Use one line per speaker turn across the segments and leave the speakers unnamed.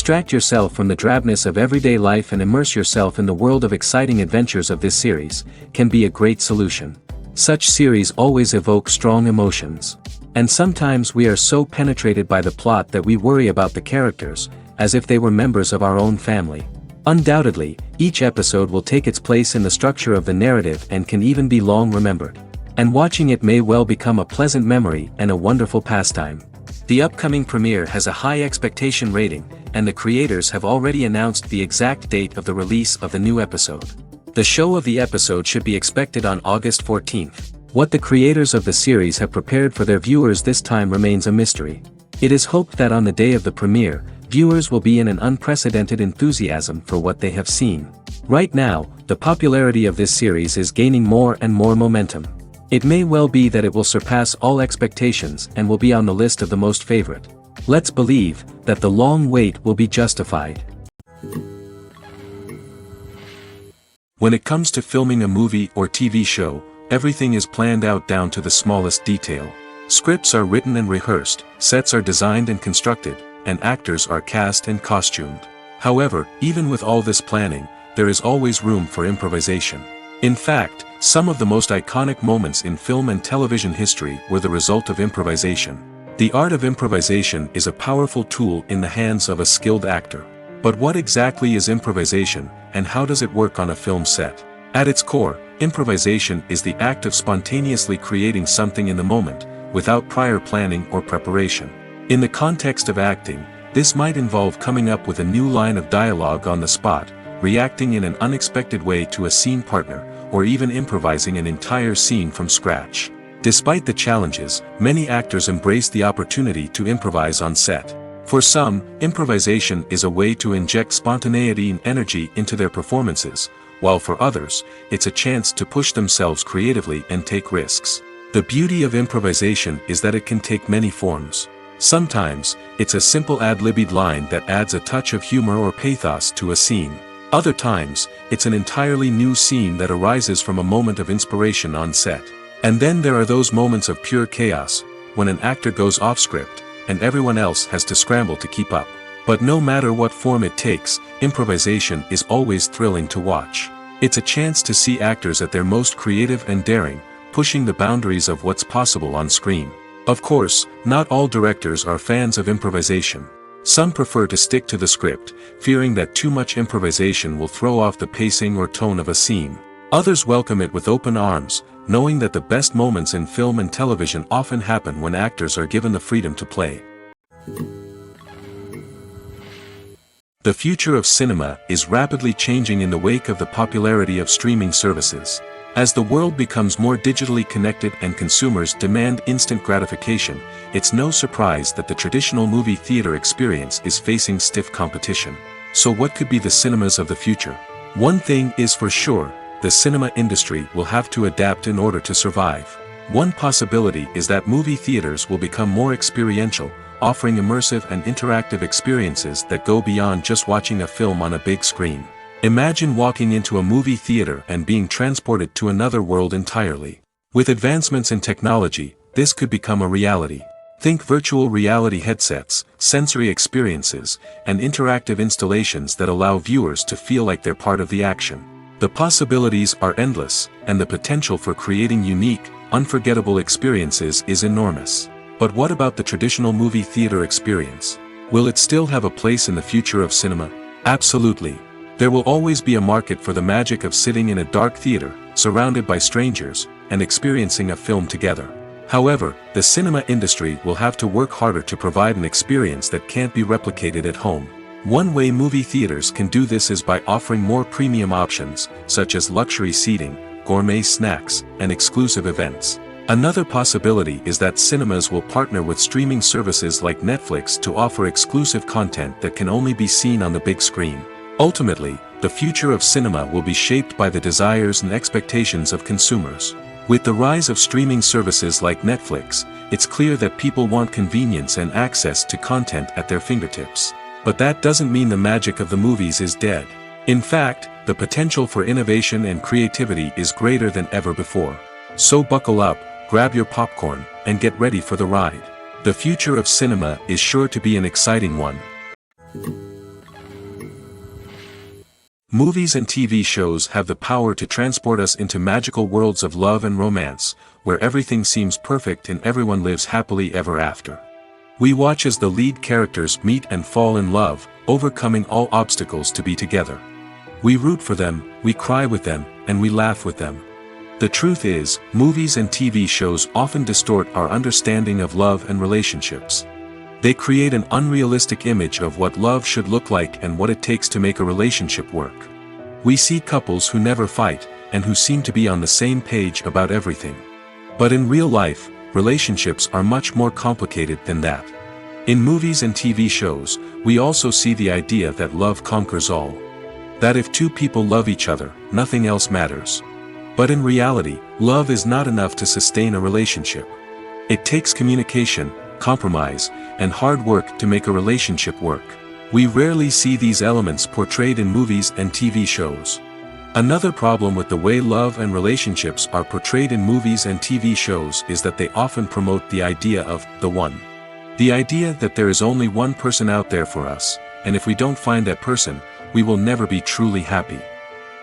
Distract yourself from the drabness of everyday life and immerse yourself in the world of exciting adventures of this series, can be a great solution. Such series always evoke strong emotions. And sometimes we are so penetrated by the plot that we worry about the characters, as if they were members of our own family. Undoubtedly, each episode will take its place in the structure of the narrative and can even be long remembered. And watching it may well become a pleasant memory and a wonderful pastime. The upcoming premiere has a high expectation rating, and the creators have already announced the exact date of the release of the new episode. The show of the episode should be expected on August 14th. What the creators of the series have prepared for their viewers this time remains a mystery. It is hoped that on the day of the premiere, viewers will be in an unprecedented enthusiasm for what they have seen. Right now, the popularity of this series is gaining more and more momentum. It may well be that it will surpass all expectations and will be on the list of the most favorite. Let's believe that the long wait will be justified. When it comes to filming a movie or TV show, everything is planned out down to the smallest detail. Scripts are written and rehearsed, sets are designed and constructed, and actors are cast and costumed. However, even with all this planning, there is always room for improvisation. In fact, some of the most iconic moments in film and television history were the result of improvisation. The art of improvisation is a powerful tool in the hands of a skilled actor. But what exactly is improvisation, and how does it work on a film set? At its core, improvisation is the act of spontaneously creating something in the moment, without prior planning or preparation. In the context of acting, this might involve coming up with a new line of dialogue on the spot, reacting in an unexpected way to a scene partner, or even improvising an entire scene from scratch. Despite the challenges, many actors embrace the opportunity to improvise on set. For some, improvisation is a way to inject spontaneity and energy into their performances, while for others, it's a chance to push themselves creatively and take risks. The beauty of improvisation is that it can take many forms. Sometimes, it's a simple ad-libbed line that adds a touch of humor or pathos to a scene. Other times, it's an entirely new scene that arises from a moment of inspiration on set. And then there are those moments of pure chaos, when an actor goes off script, and everyone else has to scramble to keep up. But no matter what form it takes, improvisation is always thrilling to watch. It's a chance to see actors at their most creative and daring, pushing the boundaries of what's possible on screen. Of course, not all directors are fans of improvisation. Some prefer to stick to the script, fearing that too much improvisation will throw off the pacing or tone of a scene. Others welcome it with open arms, knowing that the best moments in film and television often happen when actors are given the freedom to play. The future of cinema is rapidly changing in the wake of the popularity of streaming services. As the world becomes more digitally connected and consumers demand instant gratification, it's no surprise that the traditional movie theater experience is facing stiff competition. So what could be the cinemas of the future? One thing is for sure, the cinema industry will have to adapt in order to survive. One possibility is that movie theaters will become more experiential, offering immersive and interactive experiences that go beyond just watching a film on a big screen. Imagine walking into a movie theater and being transported to another world entirely. With advancements in technology, this could become a reality. Think virtual reality headsets, sensory experiences, and interactive installations that allow viewers to feel like they're part of the action. The possibilities are endless, and the potential for creating unique, unforgettable experiences is enormous. But what about the traditional movie theater experience? Will it still have a place in the future of cinema? Absolutely. There will always be a market for the magic of sitting in a dark theater, surrounded by strangers, and experiencing a film together. However, the cinema industry will have to work harder to provide an experience that can't be replicated at home. One way movie theaters can do this is by offering more premium options, such as luxury seating, gourmet snacks, and exclusive events. Another possibility is that cinemas will partner with streaming services like Netflix to offer exclusive content that can only be seen on the big screen. Ultimately, the future of cinema will be shaped by the desires and expectations of consumers. With the rise of streaming services like Netflix, it's clear that people want convenience and access to content at their fingertips. But that doesn't mean the magic of the movies is dead. In fact, the potential for innovation and creativity is greater than ever before. So buckle up, grab your popcorn, and get ready for the ride. The future of cinema is sure to be an exciting one. Movies and TV shows have the power to transport us into magical worlds of love and romance, where everything seems perfect and everyone lives happily ever after. We watch as the lead characters meet and fall in love, overcoming all obstacles to be together. We root for them, we cry with them, and we laugh with them. The truth is, movies and TV shows often distort our understanding of love and relationships. They create an unrealistic image of what love should look like and what it takes to make a relationship work. We see couples who never fight, and who seem to be on the same page about everything. But in real life, relationships are much more complicated than that. In movies and TV shows, we also see the idea that love conquers all. That if two people love each other, nothing else matters. But in reality, love is not enough to sustain a relationship. It takes communication, compromise, and hard work to make a relationship work. We rarely see these elements portrayed in movies and TV shows. Another problem with the way love and relationships are portrayed in movies and TV shows is that they often promote the idea of the one. The idea that there is only one person out there for us, and if we don't find that person, we will never be truly happy.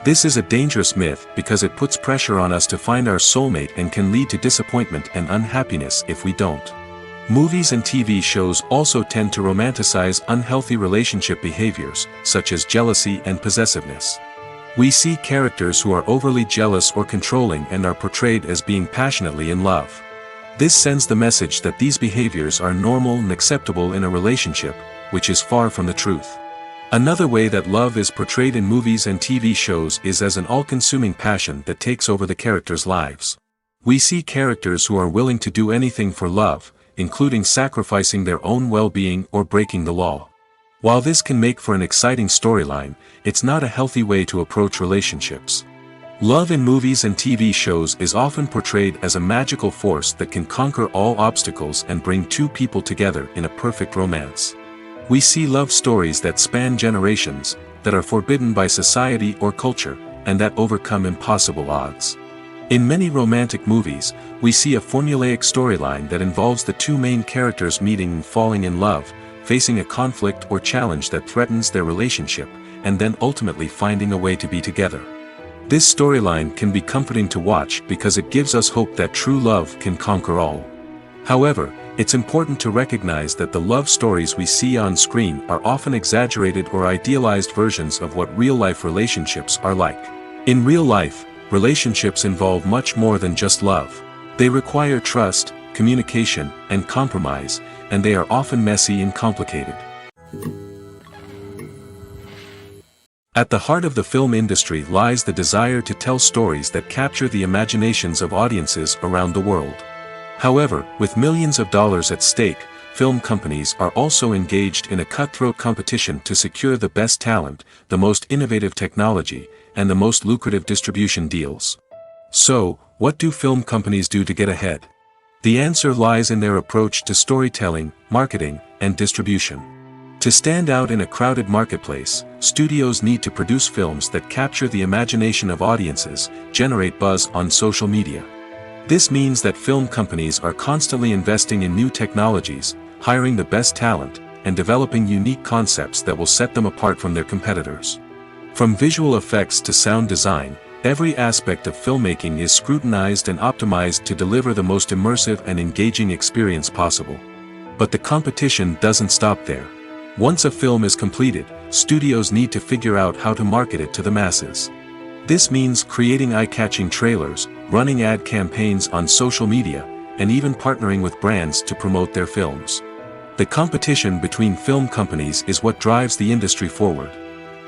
This is a dangerous myth because it puts pressure on us to find our soulmate and can lead to disappointment and unhappiness if we don't. Movies and TV shows also tend to romanticize unhealthy relationship behaviors, such as jealousy and possessiveness. We see characters who are overly jealous or controlling and are portrayed as being passionately in love. This sends the message that these behaviors are normal and acceptable in a relationship, which is far from the truth. Another way that love is portrayed in movies and TV shows is as an all-consuming passion that takes over the characters' lives. We see characters who are willing to do anything for love, including sacrificing their own well-being or breaking the law. While this can make for an exciting storyline, it's not a healthy way to approach relationships. Love in movies and TV shows is often portrayed as a magical force that can conquer all obstacles and bring two people together in a perfect romance. We see love stories that span generations, that are forbidden by society or culture, and that overcome impossible odds. In many romantic movies, we see a formulaic storyline that involves the two main characters meeting and falling in love, facing a conflict or challenge that threatens their relationship, and then ultimately finding a way to be together. This storyline can be comforting to watch because it gives us hope that true love can conquer all. However, it's important to recognize that the love stories we see on screen are often exaggerated or idealized versions of what real-life relationships are like. In real life, relationships involve much more than just love. They require trust, communication, and compromise, and they are often messy and complicated. At the heart of the film industry lies the desire to tell stories that capture the imaginations of audiences around the world. However, with millions of dollars at stake, film companies are also engaged in a cutthroat competition to secure the best talent, the most innovative technology, and the most lucrative distribution deals. So, what do film companies do to get ahead? The answer lies in their approach to storytelling, marketing, and distribution. To stand out in a crowded marketplace, studios need to produce films that capture the imagination of audiences, generate buzz on social media. This means that film companies are constantly investing in new technologies, hiring the best talent, and developing unique concepts that will set them apart from their competitors. From visual effects to sound design, every aspect of filmmaking is scrutinized and optimized to deliver the most immersive and engaging experience possible. But the competition doesn't stop there. Once a film is completed, studios need to figure out how to market it to the masses. This means creating eye-catching trailers, running ad campaigns on social media, and even partnering with brands to promote their films. The competition between film companies is what drives the industry forward.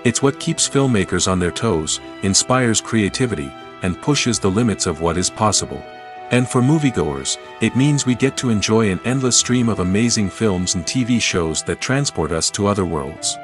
It's what keeps filmmakers on their toes, inspires creativity, and pushes the limits of what is possible. And for moviegoers, it means we get to enjoy an endless stream of amazing films and TV shows that transport us to other worlds.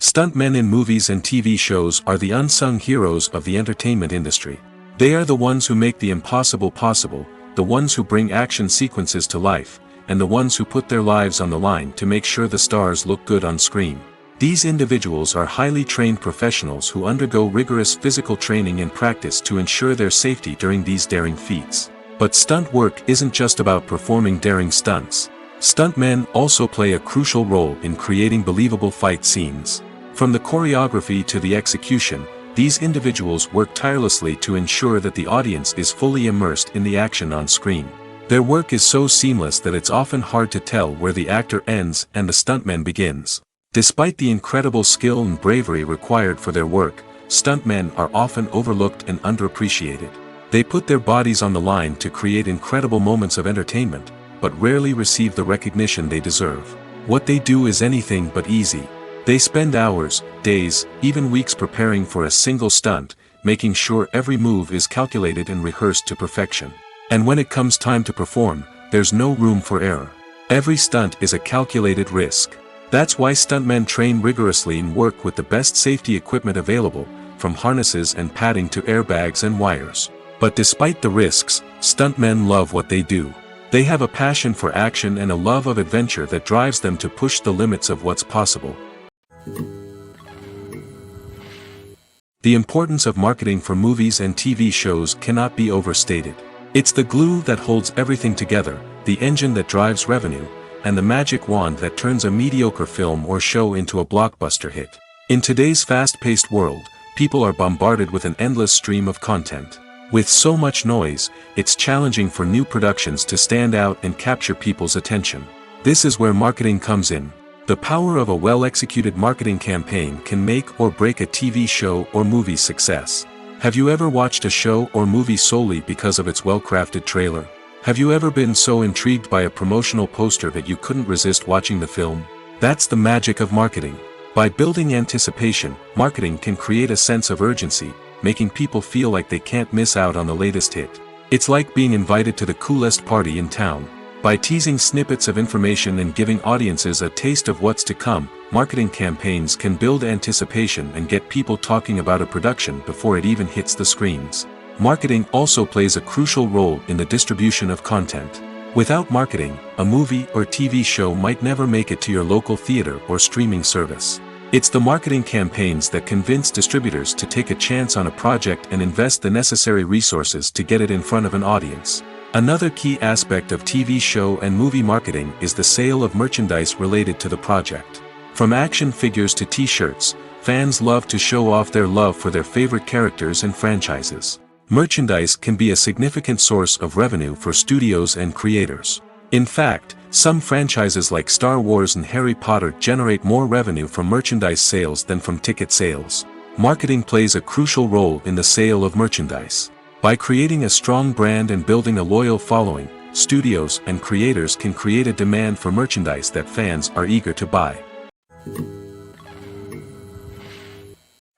Stuntmen in movies and TV shows are the unsung heroes of the entertainment industry. They are the ones who make the impossible possible, the ones who bring action sequences to life, and the ones who put their lives on the line to make sure the stars look good on screen. These individuals are highly trained professionals who undergo rigorous physical training and practice to ensure their safety during these daring feats. But stunt work isn't just about performing daring stunts. Stuntmen also play a crucial role in creating believable fight scenes. From the choreography to the execution, these individuals work tirelessly to ensure that the audience is fully immersed in the action on screen. Their work is so seamless that it's often hard to tell where the actor ends and the stuntman begins. Despite the incredible skill and bravery required for their work, stuntmen are often overlooked and underappreciated. They put their bodies on the line to create incredible moments of entertainment, but rarely receive the recognition they deserve. What they do is anything but easy. They spend hours, days, even weeks preparing for a single stunt, making sure every move is calculated and rehearsed to perfection. And when it comes time to perform, there's no room for error. Every stunt is a calculated risk. That's why stuntmen train rigorously and work with the best safety equipment available, from harnesses and padding to airbags and wires. But despite the risks, stuntmen love what they do. They have a passion for action and a love of adventure that drives them to push the limits of what's possible. The importance of marketing for movies and TV shows cannot be overstated. It's the glue that holds everything together, the engine that drives revenue, and the magic wand that turns a mediocre film or show into a blockbuster hit. In today's fast-paced world, people are bombarded with an endless stream of content. With so much noise, it's challenging for new productions to stand out and capture people's attention. This is where marketing comes in. The power of a well-executed marketing campaign can make or break a TV show or movie's success. Have you ever watched a show or movie solely because of its well-crafted trailer? Have you ever been so intrigued by a promotional poster that you couldn't resist watching the film? That's the magic of marketing. By building anticipation, marketing can create a sense of urgency, making people feel like they can't miss out on the latest hit. It's like being invited to the coolest party in town. By teasing snippets of information and giving audiences a taste of what's to come, marketing campaigns can build anticipation and get people talking about a production before it even hits the screens. Marketing also plays a crucial role in the distribution of content. Without marketing, a movie or TV show might never make it to your local theater or streaming service. It's the marketing campaigns that convince distributors to take a chance on a project and invest the necessary resources to get it in front of an audience. Another key aspect of TV show and movie marketing is the sale of merchandise related to the project. From action figures to t-shirts, fans love to show off their love for their favorite characters and franchises. Merchandise can be a significant source of revenue for studios and creators. In fact, some franchises like Star Wars and Harry Potter generate more revenue from merchandise sales than from ticket sales. Marketing plays a crucial role in the sale of merchandise. By creating a strong brand and building a loyal following, studios and creators can create a demand for merchandise that fans are eager to buy.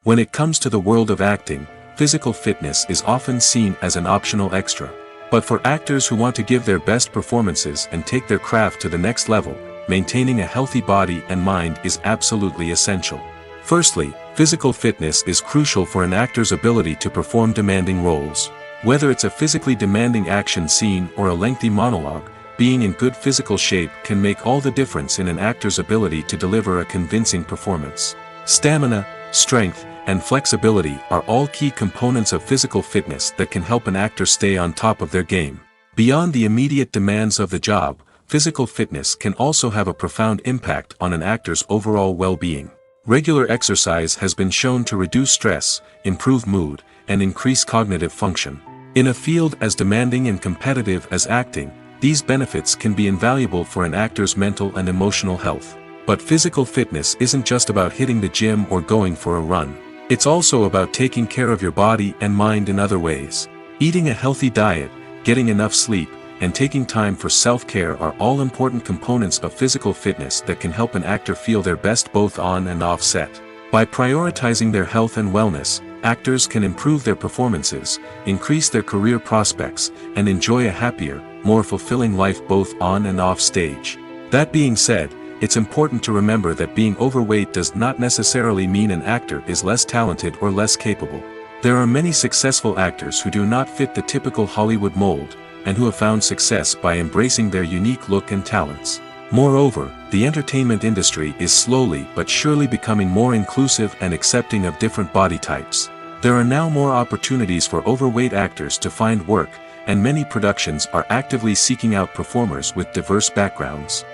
When it comes to the world of acting, physical fitness is often seen as an optional extra. But for actors who want to give their best performances and take their craft to the next level, maintaining a healthy body and mind is absolutely essential. Firstly, physical fitness is crucial for an actor's ability to perform demanding roles. Whether it's a physically demanding action scene or a lengthy monologue, being in good physical shape can make all the difference in an actor's ability to deliver a convincing performance. Stamina, strength, and flexibility are all key components of physical fitness that can help an actor stay on top of their game. Beyond the immediate demands of the job, physical fitness can also have a profound impact on an actor's overall well-being. Regular exercise has been shown to reduce stress, improve mood, and increase cognitive function. In a field as demanding and competitive as acting, These benefits can be invaluable for an actor's mental and emotional health. But physical fitness isn't just about hitting the gym or going for a run. It's also about taking care of your body and mind in other ways. Eating a healthy diet, getting enough sleep, and taking time for self-care are all important components of physical fitness that can help an actor feel their best both on and off set. By prioritizing their health and wellness, actors can improve their performances, increase their career prospects, and enjoy a happier, more fulfilling life both on and off stage. That being said, it's important to remember that being overweight does not necessarily mean an actor is less talented or less capable. There are many successful actors who do not fit the typical Hollywood mold, and who have found success by embracing their unique look and talents. Moreover, the entertainment industry is slowly but surely becoming more inclusive and accepting of different body types. There are now more opportunities for overweight actors to find work, and many productions are actively seeking out performers with diverse backgrounds.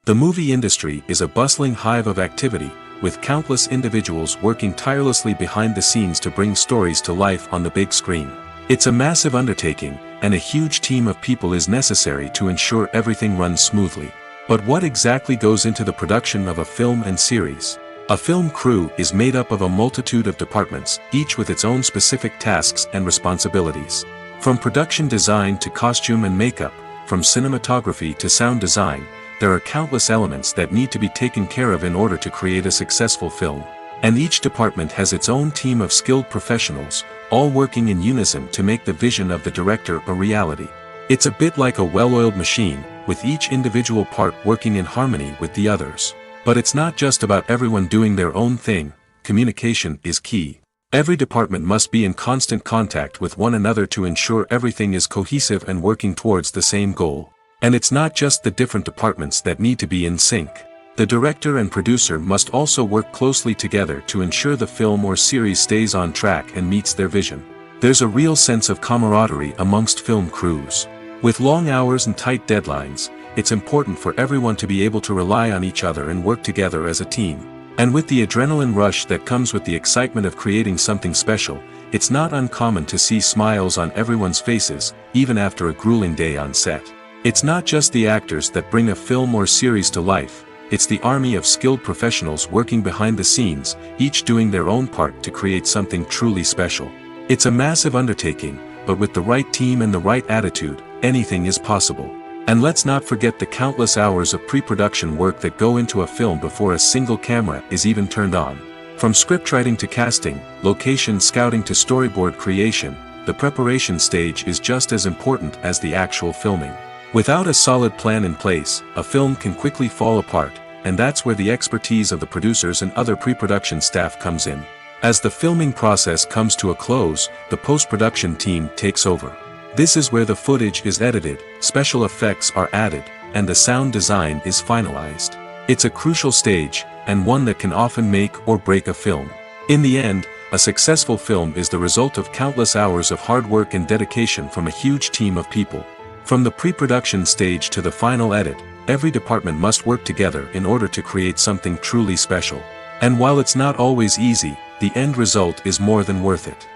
The movie industry is a bustling hive of activity, with countless individuals working tirelessly behind the scenes to bring stories to life on the big screen. It's a massive undertaking, and a huge team of people is necessary to ensure everything runs smoothly. But what exactly goes into the production of a film and series? A film crew is made up of a multitude of departments, each with its own specific tasks and responsibilities. From production design to costume and makeup, from cinematography to sound design, there are countless elements that need to be taken care of in order to create a successful film. And each department has its own team of skilled professionals, all working in unison to make the vision of the director a reality. It's a bit like a well-oiled machine, with each individual part working in harmony with the others. But it's not just about everyone doing their own thing. Communication is key. Every department must be in constant contact with one another to ensure everything is cohesive and working towards the same goal. And it's not just the different departments that need to be in sync. The director and producer must also work closely together to ensure the film or series stays on track and meets their vision. There's a real sense of camaraderie amongst film crews. With long hours and tight deadlines, it's important for everyone to be able to rely on each other and work together as a team. And with the adrenaline rush that comes with the excitement of creating something special, it's not uncommon to see smiles on everyone's faces, even after a grueling day on set. It's not just the actors that bring a film or series to life, it's the army of skilled professionals working behind the scenes, each doing their own part to create something truly special. It's a massive undertaking, but with the right team and the right attitude, anything is possible. And let's not forget the countless hours of pre-production work that go into a film before a single camera is even turned on. From scriptwriting to casting, location scouting to storyboard creation, the preparation stage is just as important as the actual filming. Without a solid plan in place, a film can quickly fall apart, and that's where the expertise of the producers and other pre-production staff comes in. As the filming process comes to a close, the post-production team takes over. This is where the footage is edited, special effects are added, and the sound design is finalized. It's a crucial stage, and one that can often make or break a film. In the end, a successful film is the result of countless hours of hard work and dedication from a huge team of people. From the pre-production stage to the final edit, every department must work together in order to create something truly special. And while it's not always easy, the end result is more than worth it.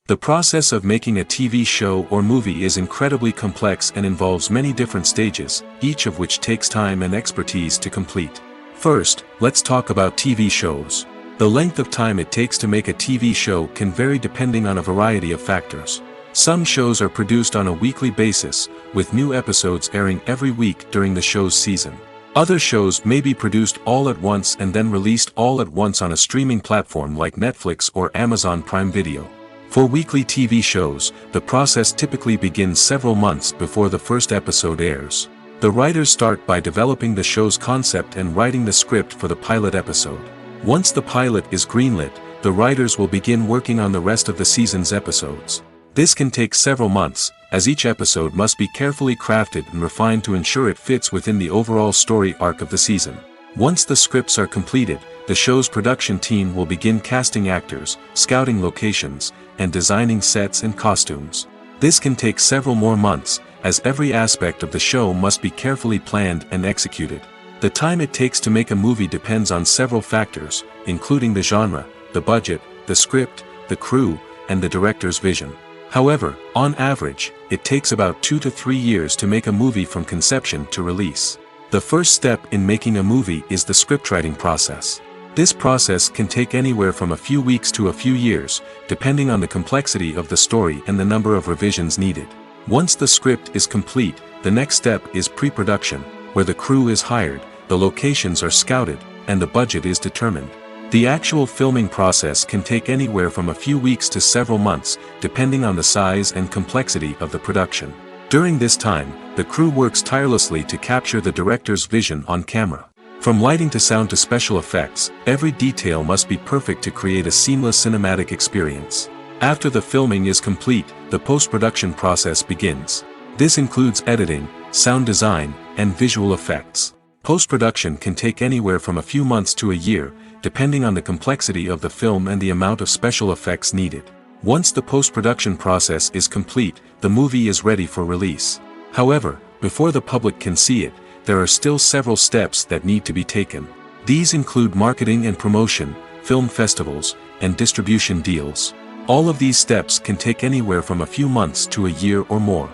The process of making a TV show or movie is incredibly complex and involves many different stages, each of which takes time and expertise to complete. First, let's talk about TV shows. The length of time it takes to make a TV show can vary depending on a variety of factors. Some shows are produced on a weekly basis, with new episodes airing every week during the show's season. Other shows may be produced all at once and then released all at once on a streaming platform like Netflix or Amazon Prime Video. For weekly TV shows, the process typically begins several months before the first episode airs. The writers start by developing the show's concept and writing the script for the pilot episode. Once the pilot is greenlit, the writers will begin working on the rest of the season's episodes. This can take several months, as each episode must be carefully crafted and refined to ensure it fits within the overall story arc of the season. Once the scripts are completed, the show's production team will begin casting actors, scouting locations, and designing sets and costumes. This can take several more months, as every aspect of the show must be carefully planned and executed. The time it takes to make a movie depends on several factors, including the genre, the budget, the script, the crew, and the director's vision. However, on average, it takes about 2 to 3 years to make a movie from conception to release. The first step in making a movie is the scriptwriting process. This process can take anywhere from a few weeks to a few years, depending on the complexity of the story and the number of revisions needed. Once the script is complete, the next step is pre-production, where the crew is hired, the locations are scouted, and the budget is determined. The actual filming process can take anywhere from a few weeks to several months, depending on the size and complexity of the production. During this time, the crew works tirelessly to capture the director's vision on camera. From lighting to sound to special effects, every detail must be perfect to create a seamless cinematic experience. After the filming is complete, the post-production process begins. This includes editing, sound design, and visual effects. Post-production can take anywhere from a few months to a year, depending on the complexity of the film and the amount of special effects needed. Once the post-production process is complete, the movie is ready for release. However, before the public can see it, there are still several steps that need to be taken. These include marketing and promotion, film festivals, and distribution deals. All of these steps can take anywhere from a few months to a year or more.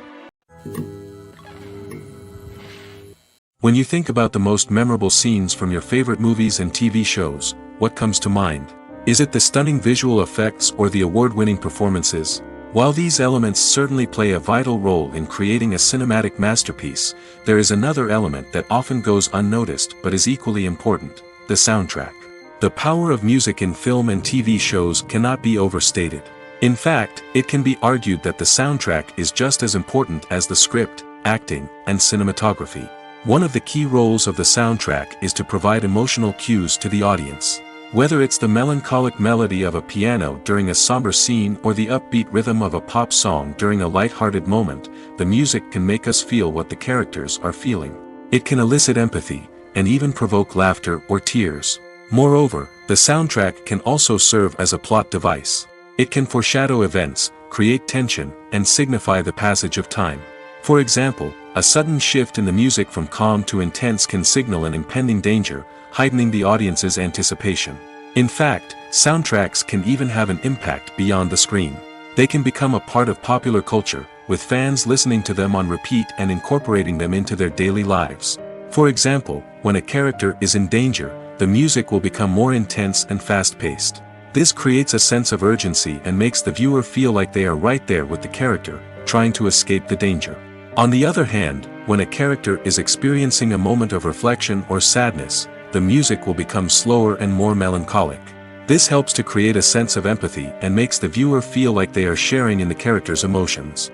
When you think about the most memorable scenes from your favorite movies and TV shows, what comes to mind? Is it the stunning visual effects or the award-winning performances? While these elements certainly play a vital role in creating a cinematic masterpiece, there is another element that often goes unnoticed but is equally important: the soundtrack. The power of music in film and TV shows cannot be overstated. In fact, it can be argued that the soundtrack is just as important as the script, acting, and cinematography. One of the key roles of the soundtrack is to provide emotional cues to the audience. Whether it's the melancholic melody of a piano during a somber scene or the upbeat rhythm of a pop song during a light-hearted moment, the music can make us feel what the characters are feeling. It can elicit empathy, and even provoke laughter or tears. Moreover, the soundtrack can also serve as a plot device. It can foreshadow events, create tension, and signify the passage of time. For example, a sudden shift in the music from calm to intense can signal an impending danger, heightening the audience's anticipation. In fact, soundtracks can even have an impact beyond the screen. They can become a part of popular culture, with fans listening to them on repeat and incorporating them into their daily lives. For example, when a character is in danger, the music will become more intense and fast-paced. This creates a sense of urgency and makes the viewer feel like they are right there with the character, trying to escape the danger. On the other hand, when a character is experiencing a moment of reflection or sadness, the music will become slower and more melancholic. This helps to create a sense of empathy and makes the viewer feel like they are sharing in the character's emotions.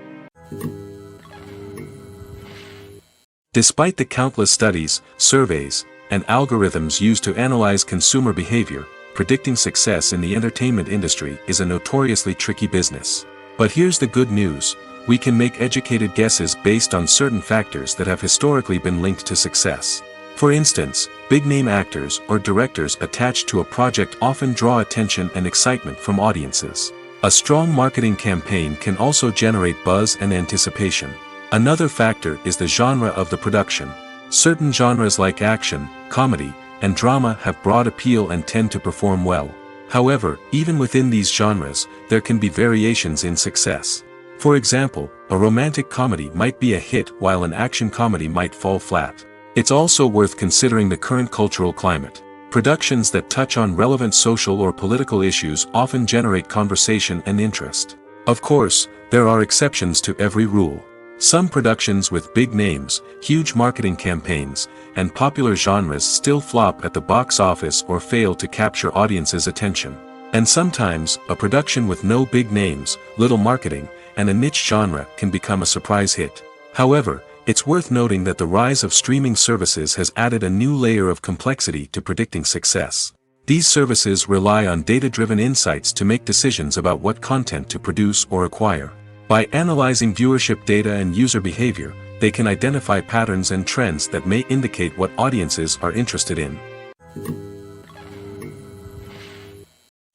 Despite the countless studies, surveys, and algorithms used to analyze consumer behavior, predicting success in the entertainment industry is a notoriously tricky business. But here's the good news: we can make educated guesses based on certain factors that have historically been linked to success. For instance, big-name actors or directors attached to a project often draw attention and excitement from audiences. A strong marketing campaign can also generate buzz and anticipation. Another factor is the genre of the production. Certain genres like action, comedy, and drama have broad appeal and tend to perform well. However, even within these genres, there can be variations in success. For example, a romantic comedy might be a hit while an action comedy might fall flat. It's also worth considering the current cultural climate. Productions that touch on relevant social or political issues often generate conversation and interest. Of course, there are exceptions to every rule. Some productions with big names, huge marketing campaigns, and popular genres still flop at the box office or fail to capture audiences' attention. And sometimes, a production with no big names, little marketing, and a niche genre can become a surprise hit. However, it's worth noting that the rise of streaming services has added a new layer of complexity to predicting success. These services rely on data-driven insights to make decisions about what content to produce or acquire. By analyzing viewership data and user behavior, they can identify patterns and trends that may indicate what audiences are interested in.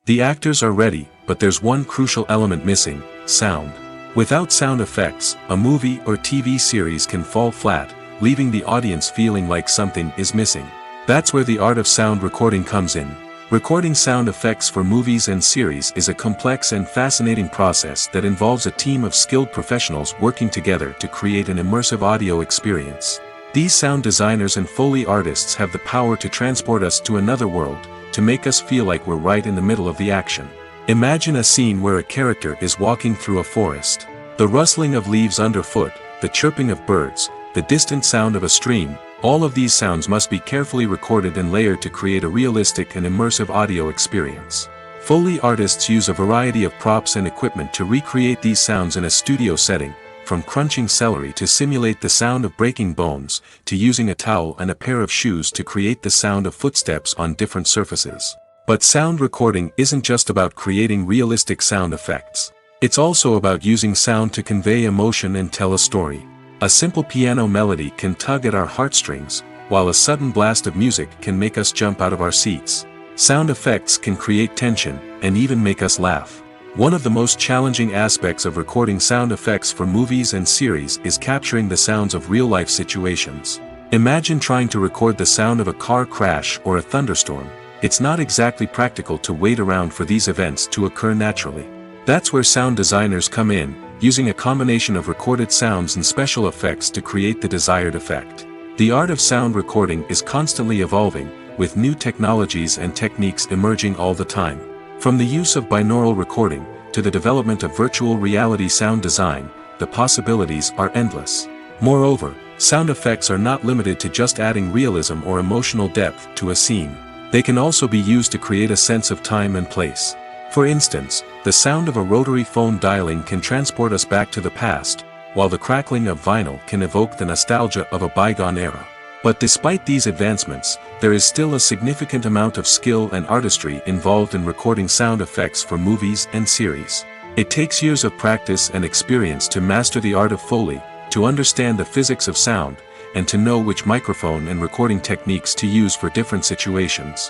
The actors are ready, but there's one crucial element missing: sound. Without sound effects, a movie or TV series can fall flat, leaving the audience feeling like something is missing. That's where the art of sound recording comes in. Recording sound effects for movies and series is a complex and fascinating process that involves a team of skilled professionals working together to create an immersive audio experience. These sound designers and Foley artists have the power to transport us to another world, to make us feel like we're right in the middle of the action. Imagine a scene where a character is walking through a forest. The rustling of leaves underfoot, the chirping of birds, the distant sound of a stream, all of these sounds must be carefully recorded and layered to create a realistic and immersive audio experience. Foley artists use a variety of props and equipment to recreate these sounds in a studio setting, from crunching celery to simulate the sound of breaking bones, to using a towel and a pair of shoes to create the sound of footsteps on different surfaces. But sound recording isn't just about creating realistic sound effects. It's also about using sound to convey emotion and tell a story. A simple piano melody can tug at our heartstrings, while a sudden blast of music can make us jump out of our seats. Sound effects can create tension, and even make us laugh. One of the most challenging aspects of recording sound effects for movies and series is capturing the sounds of real-life situations. Imagine trying to record the sound of a car crash or a thunderstorm. It's not exactly practical to wait around for these events to occur naturally. That's where sound designers come in, using a combination of recorded sounds and special effects to create the desired effect. The art of sound recording is constantly evolving, with new technologies and techniques emerging all the time. From the use of binaural recording, to the development of virtual reality sound design, the possibilities are endless. Moreover, sound effects are not limited to just adding realism or emotional depth to a scene. They can also be used to create a sense of time and place. For instance, the sound of a rotary phone dialing can transport us back to the past, while the crackling of vinyl can evoke the nostalgia of a bygone era. But despite these advancements, there is still a significant amount of skill and artistry involved in recording sound effects for movies and series. It takes years of practice and experience to master the art of Foley, to understand the physics of sound, and to know which microphone and recording techniques to use for different situations.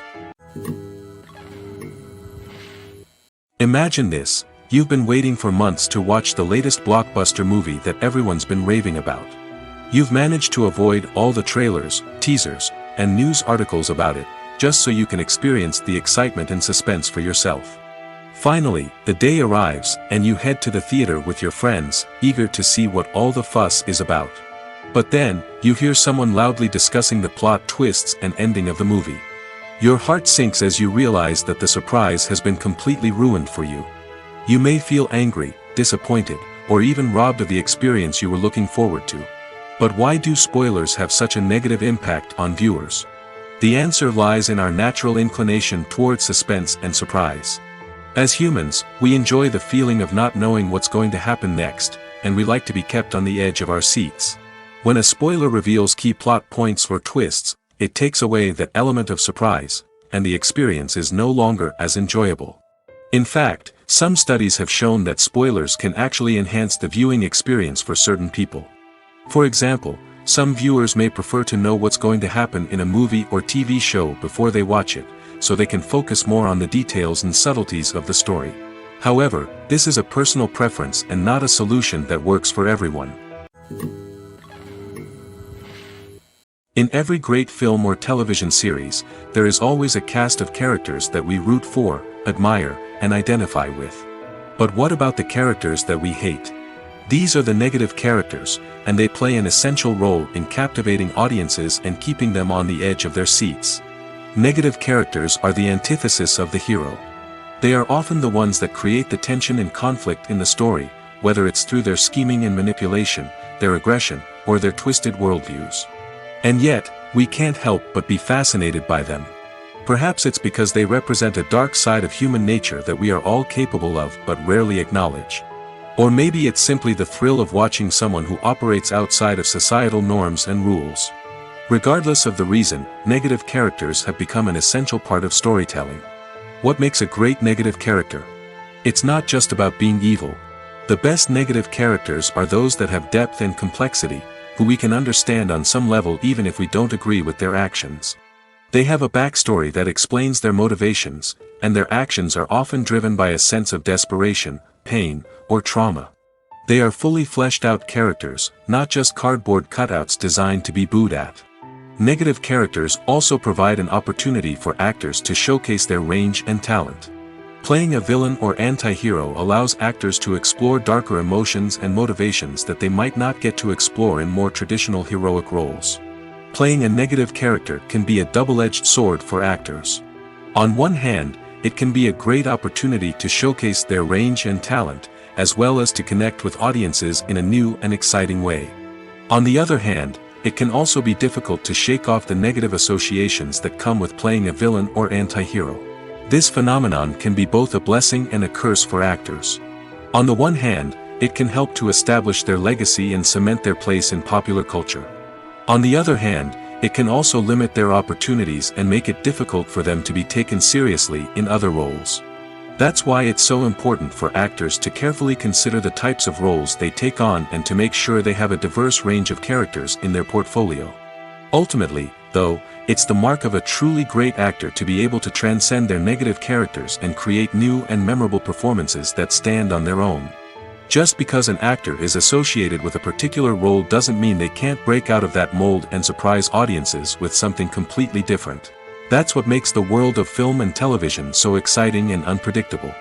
Imagine this: you've been waiting for months to watch the latest blockbuster movie that everyone's been raving about. You've managed to avoid all the trailers, teasers, and news articles about it, just so you can experience the excitement and suspense for yourself. Finally, the day arrives, and you head to the theater with your friends, eager to see what all the fuss is about. But then, you hear someone loudly discussing the plot twists and ending of the movie. Your heart sinks as you realize that the surprise has been completely ruined for you. You may feel angry, disappointed, or even robbed of the experience you were looking forward to. But why do spoilers have such a negative impact on viewers? The answer lies in our natural inclination towards suspense and surprise. As humans, we enjoy the feeling of not knowing what's going to happen next, and we like to be kept on the edge of our seats. When a spoiler reveals key plot points or twists, it takes away that element of surprise, and the experience is no longer as enjoyable. In fact, some studies have shown that spoilers can actually enhance the viewing experience for certain people. For example, some viewers may prefer to know what's going to happen in a movie or TV show before they watch it, so they can focus more on the details and subtleties of the story. However, this is a personal preference and not a solution that works for everyone. In every great film or television series, there is always a cast of characters that we root for, admire, and identify with. But what about the characters that we hate? These are the negative characters, and they play an essential role in captivating audiences and keeping them on the edge of their seats. Negative characters are the antithesis of the hero. They are often the ones that create the tension and conflict in the story, whether it's through their scheming and manipulation, their aggression, or their twisted worldviews. And yet, we can't help but be fascinated by them. Perhaps it's because they represent a dark side of human nature that we are all capable of but rarely acknowledge. Or maybe it's simply the thrill of watching someone who operates outside of societal norms and rules. Regardless of the reason, negative characters have become an essential part of storytelling. What makes a great negative character? It's not just about being evil. The best negative characters are those that have depth and complexity, who we can understand on some level even if we don't agree with their actions. They have a backstory that explains their motivations, and their actions are often driven by a sense of desperation, pain, or trauma. They are fully fleshed out characters, not just cardboard cutouts designed to be booed at. Negative characters also provide an opportunity for actors to showcase their range and talent. Playing a villain or anti-hero allows actors to explore darker emotions and motivations that they might not get to explore in more traditional heroic roles. Playing a negative character can be a double-edged sword for actors. On one hand, it can be a great opportunity to showcase their range and talent, as well as to connect with audiences in a new and exciting way. On the other hand, it can also be difficult to shake off the negative associations that come with playing a villain or anti-hero. This phenomenon can be both a blessing and a curse for actors. On the one hand, it can help to establish their legacy and cement their place in popular culture. On the other hand, it can also limit their opportunities and make it difficult for them to be taken seriously in other roles. That's why it's so important for actors to carefully consider the types of roles they take on and to make sure they have a diverse range of characters in their portfolio. Ultimately, though, it's the mark of a truly great actor to be able to transcend their negative characters and create new and memorable performances that stand on their own. Just because an actor is associated with a particular role doesn't mean they can't break out of that mold and surprise audiences with something completely different. That's what makes the world of film and television so exciting and unpredictable.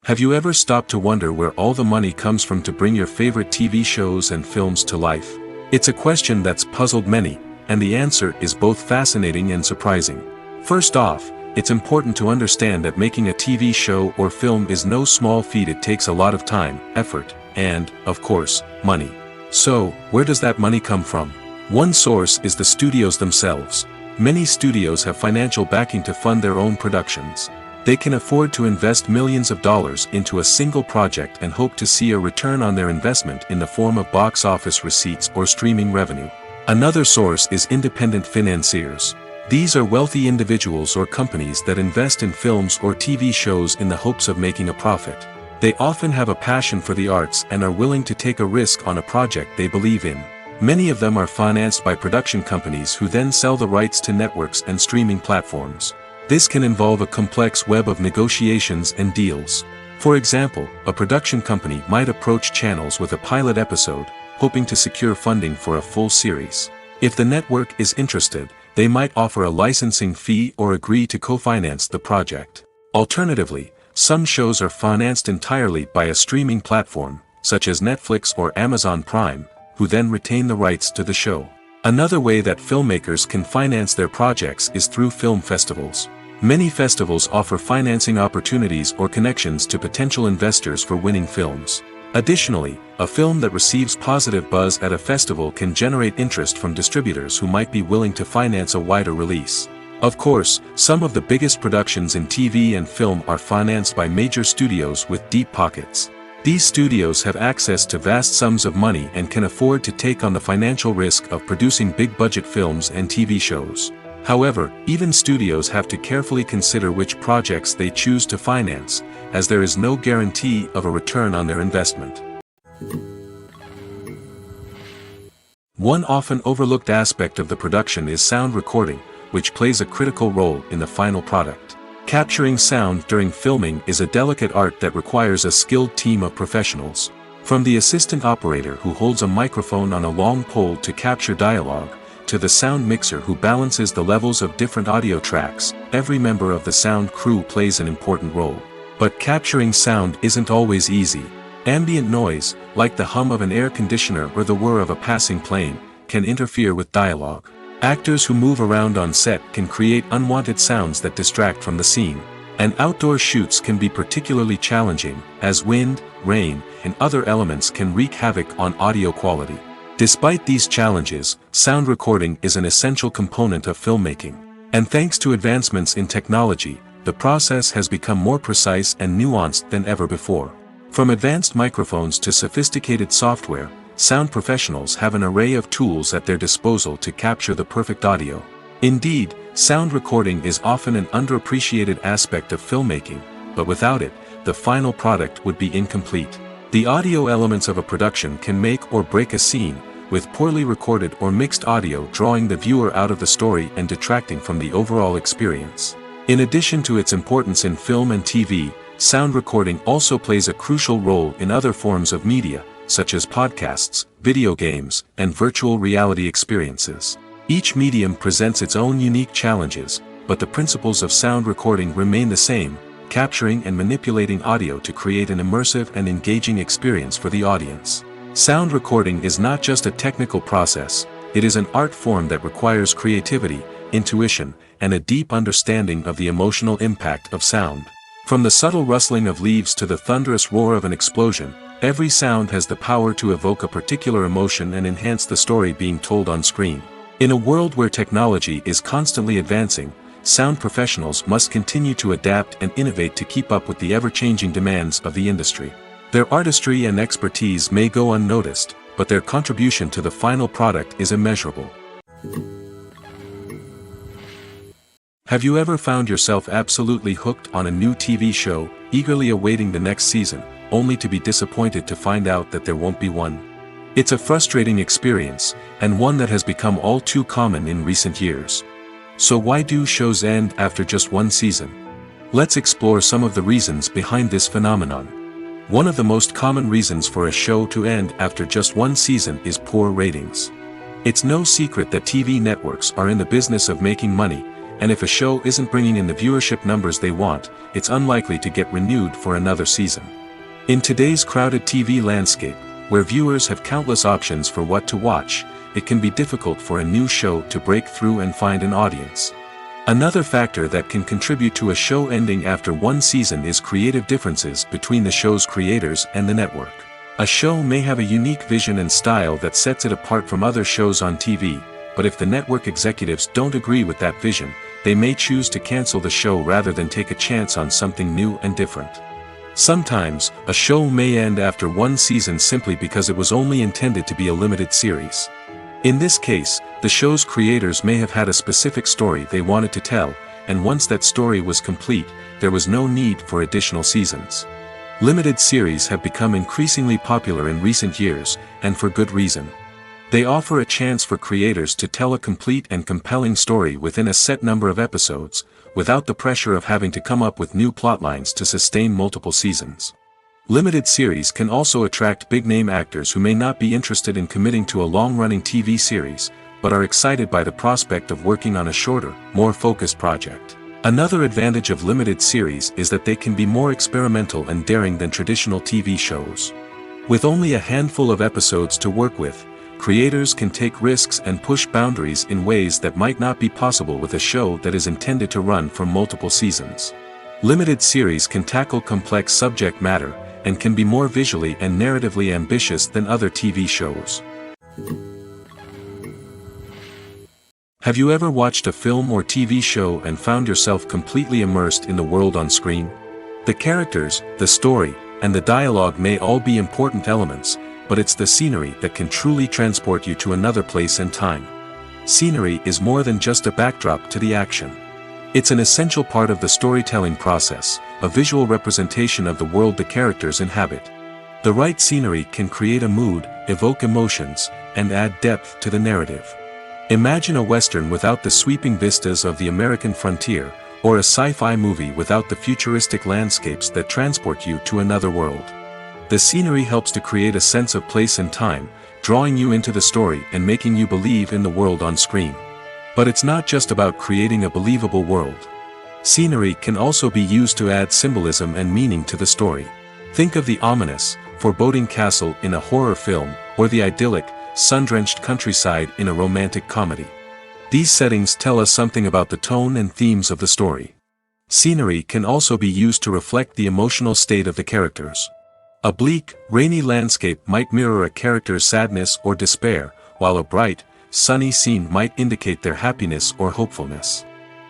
Have you ever stopped to wonder where all the money comes from to bring your favorite TV shows and films to life? It's a question that's puzzled many, and the answer is both fascinating and surprising. First off, it's important to understand that making a TV show or film is no small feat. It takes a lot of time, effort, and, of course, money. So, where does that money come from? One source is the studios themselves. Many studios have financial backing to fund their own productions. They can afford to invest millions of dollars into a single project and hope to see a return on their investment in the form of box office receipts or streaming revenue. Another source is independent financiers. These are wealthy individuals or companies that invest in films or TV shows in the hopes of making a profit. They often have a passion for the arts and are willing to take a risk on a project they believe in. Many of them are financed by production companies who then sell the rights to networks and streaming platforms. This can involve a complex web of negotiations and deals. For example, a production company might approach channels with a pilot episode, hoping to secure funding for a full series. If the network is interested, they might offer a licensing fee or agree to co-finance the project. Alternatively, some shows are financed entirely by a streaming platform, such as Netflix or Amazon Prime, who then retain the rights to the show. Another way that filmmakers can finance their projects is through film festivals. Many festivals offer financing opportunities or connections to potential investors for winning films. Additionally, a film that receives positive buzz at a festival can generate interest from distributors who might be willing to finance a wider release. Of course, some of the biggest productions in TV and film are financed by major studios with deep pockets. These studios have access to vast sums of money and can afford to take on the financial risk of producing big-budget films and TV shows. However, even studios have to carefully consider which projects they choose to finance, as there is no guarantee of a return on their investment. One often overlooked aspect of the production is sound recording, which plays a critical role in the final product. Capturing sound during filming is a delicate art that requires a skilled team of professionals. From the assistant operator who holds a microphone on a long pole to capture dialogue, to the sound mixer who balances the levels of different audio tracks, every member of the sound crew plays an important role. But capturing sound isn't always easy. Ambient noise, like the hum of an air conditioner or the whir of a passing plane, can interfere with dialogue. Actors who move around on set can create unwanted sounds that distract from the scene. And outdoor shoots can be particularly challenging, as wind, rain, and other elements can wreak havoc on audio quality. Despite these challenges, sound recording is an essential component of filmmaking. And thanks to advancements in technology, the process has become more precise and nuanced than ever before. From advanced microphones to sophisticated software, sound professionals have an array of tools at their disposal to capture the perfect audio. Indeed, sound recording is often an underappreciated aspect of filmmaking, but without it, the final product would be incomplete. The audio elements of a production can make or break a scene, with poorly recorded or mixed audio drawing the viewer out of the story and detracting from the overall experience. In addition to its importance in film and TV, sound recording also plays a crucial role in other forms of media, such as podcasts, video games, and virtual reality experiences. Each medium presents its own unique challenges, but the principles of sound recording remain the same, capturing and manipulating audio to create an immersive and engaging experience for the audience. Sound recording is not just a technical process, it is an art form that requires creativity, intuition, and a deep understanding of the emotional impact of sound. From the subtle rustling of leaves to the thunderous roar of an explosion, every sound has the power to evoke a particular emotion and enhance the story being told on screen. In a world where technology is constantly advancing, sound professionals must continue to adapt and innovate to keep up with the ever-changing demands of the industry. Their artistry and expertise may go unnoticed, but their contribution to the final product is immeasurable. Have you ever found yourself absolutely hooked on a new TV show, eagerly awaiting the next season, only to be disappointed to find out that there won't be one? It's a frustrating experience, and one that has become all too common in recent years. So why do shows end after just one season? Let's explore some of the reasons behind this phenomenon. One of the most common reasons for a show to end after just one season is poor ratings. It's no secret that TV networks are in the business of making money, and if a show isn't bringing in the viewership numbers they want, it's unlikely to get renewed for another season. In today's crowded TV landscape, where viewers have countless options for what to watch, it can be difficult for a new show to break through and find an audience. Another factor that can contribute to a show ending after one season is creative differences between the show's creators and the network. A show may have a unique vision and style that sets it apart from other shows on TV, but if the network executives don't agree with that vision, they may choose to cancel the show rather than take a chance on something new and different. Sometimes, a show may end after one season simply because it was only intended to be a limited series. In this case, the show's creators may have had a specific story they wanted to tell, and once that story was complete, there was no need for additional seasons. Limited series have become increasingly popular in recent years, and for good reason. They offer a chance for creators to tell a complete and compelling story within a set number of episodes, without the pressure of having to come up with new plotlines to sustain multiple seasons. Limited series can also attract big-name actors who may not be interested in committing to a long-running TV series, but are excited by the prospect of working on a shorter, more focused project. Another advantage of limited series is that they can be more experimental and daring than traditional TV shows. With only a handful of episodes to work with, creators can take risks and push boundaries in ways that might not be possible with a show that is intended to run for multiple seasons. Limited series can tackle complex subject matter, and can be more visually and narratively ambitious than other TV shows. Have you ever watched a film or TV show and found yourself completely immersed in the world on screen? The characters, the story, and the dialogue may all be important elements, but it's the scenery that can truly transport you to another place and time. Scenery is more than just a backdrop to the action. It's an essential part of the storytelling process, a visual representation of the world the characters inhabit. The right scenery can create a mood, evoke emotions, and add depth to the narrative. Imagine a Western without the sweeping vistas of the American frontier, or a sci-fi movie without the futuristic landscapes that transport you to another world. The scenery helps to create a sense of place and time, drawing you into the story and making you believe in the world on screen. But it's not just about creating a believable world. Scenery can also be used to add symbolism and meaning to the story. Think of the ominous, foreboding castle in a horror film, or the idyllic, sun-drenched countryside in a romantic comedy. These settings tell us something about the tone and themes of the story. Scenery can also be used to reflect the emotional state of the characters. A bleak, rainy landscape might mirror a character's sadness or despair, while a bright, sunny scene might indicate their happiness or hopefulness.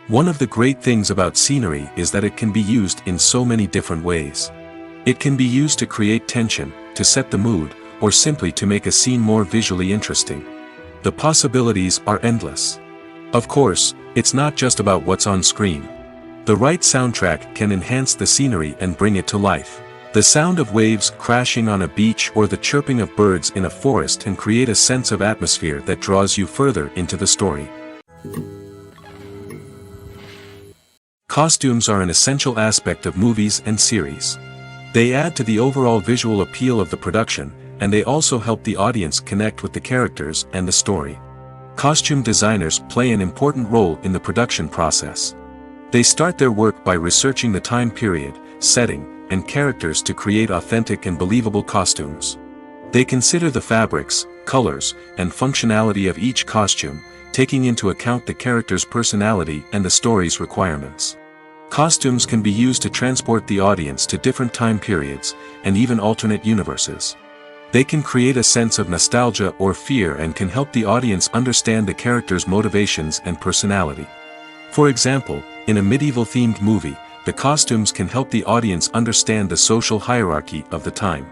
One of the great things about scenery is that it can be used in so many different ways. It can be used to create tension, to set the mood, or simply to make a scene more visually interesting. The possibilities are endless. Of course, it's not just about what's on screen. The right soundtrack can enhance the scenery and bring it to life. The sound of waves crashing on a beach or the chirping of birds in a forest can create a sense of atmosphere that draws you further into the story. Costumes are an essential aspect of movies and series. They add to the overall visual appeal of the production, and they also help the audience connect with the characters and the story. Costume designers play an important role in the production process. They start their work by researching the time period, setting, and characters to create authentic and believable costumes. They consider the fabrics, colors, and functionality of each costume, taking into account the character's personality and the story's requirements. Costumes can be used to transport the audience to different time periods, and even alternate universes. They can create a sense of nostalgia or fear and can help the audience understand the character's motivations and personality. For example, in a medieval-themed movie, the costumes can help the audience understand the social hierarchy of the time.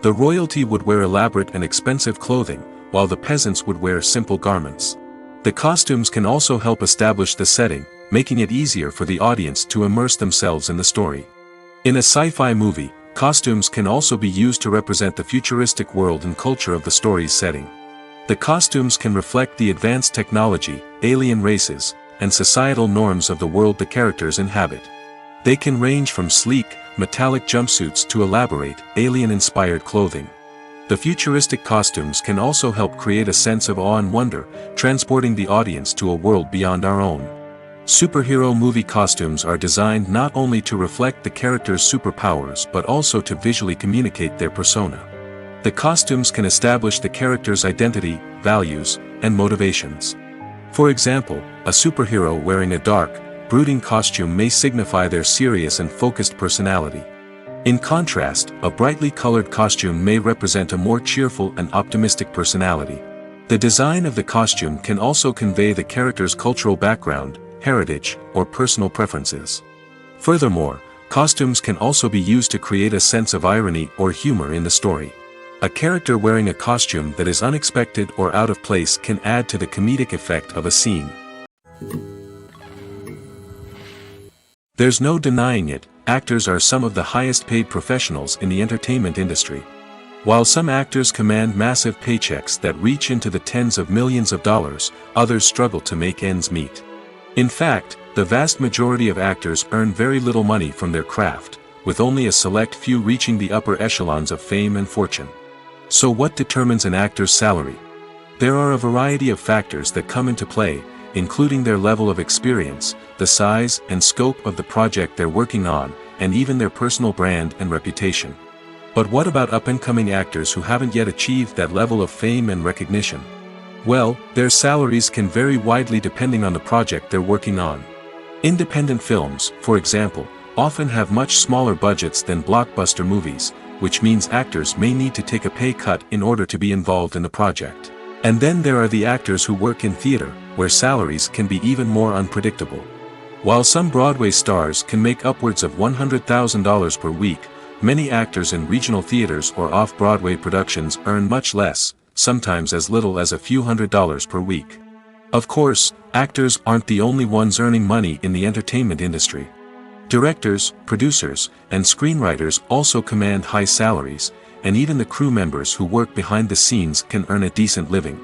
The royalty would wear elaborate and expensive clothing, while the peasants would wear simple garments. The costumes can also help establish the setting, making it easier for the audience to immerse themselves in the story. In a sci-fi movie, costumes can also be used to represent the futuristic world and culture of the story's setting. The costumes can reflect the advanced technology, alien races, and societal norms of the world the characters inhabit. They can range from sleek, metallic jumpsuits to elaborate, alien-inspired clothing. The futuristic costumes can also help create a sense of awe and wonder, transporting the audience to a world beyond our own. Superhero movie costumes are designed not only to reflect the character's superpowers but also to visually communicate their persona. The costumes can establish the character's identity, values, and motivations. For example, a superhero wearing a dark, brooding costume may signify their serious and focused personality. In contrast, a brightly colored costume may represent a more cheerful and optimistic personality. The design of the costume can also convey the character's cultural background, heritage, or personal preferences. Furthermore, costumes can also be used to create a sense of irony or humor in the story. A character wearing a costume that is unexpected or out of place can add to the comedic effect of a scene. There's no denying it, actors are some of the highest paid professionals in the entertainment industry. While some actors command massive paychecks that reach into the tens of millions of dollars, others struggle to make ends meet. In fact, the vast majority of actors earn very little money from their craft, with only a select few reaching the upper echelons of fame and fortune. So what determines an actor's salary? There are a variety of factors that come into play, including their level of experience, the size and scope of the project they're working on, and even their personal brand and reputation. But what about up-and-coming actors who haven't yet achieved that level of fame and recognition? Well, their salaries can vary widely depending on the project they're working on. Independent films, for example, often have much smaller budgets than blockbuster movies, which means actors may need to take a pay cut in order to be involved in the project. And then there are the actors who work in theater, where salaries can be even more unpredictable. While some Broadway stars can make upwards of $100,000 per week, many actors in regional theaters or off-Broadway productions earn much less, sometimes as little as a few $100s per week. Of course, actors aren't the only ones earning money in the entertainment industry. Directors, producers, and screenwriters also command high salaries, and even the crew members who work behind the scenes can earn a decent living.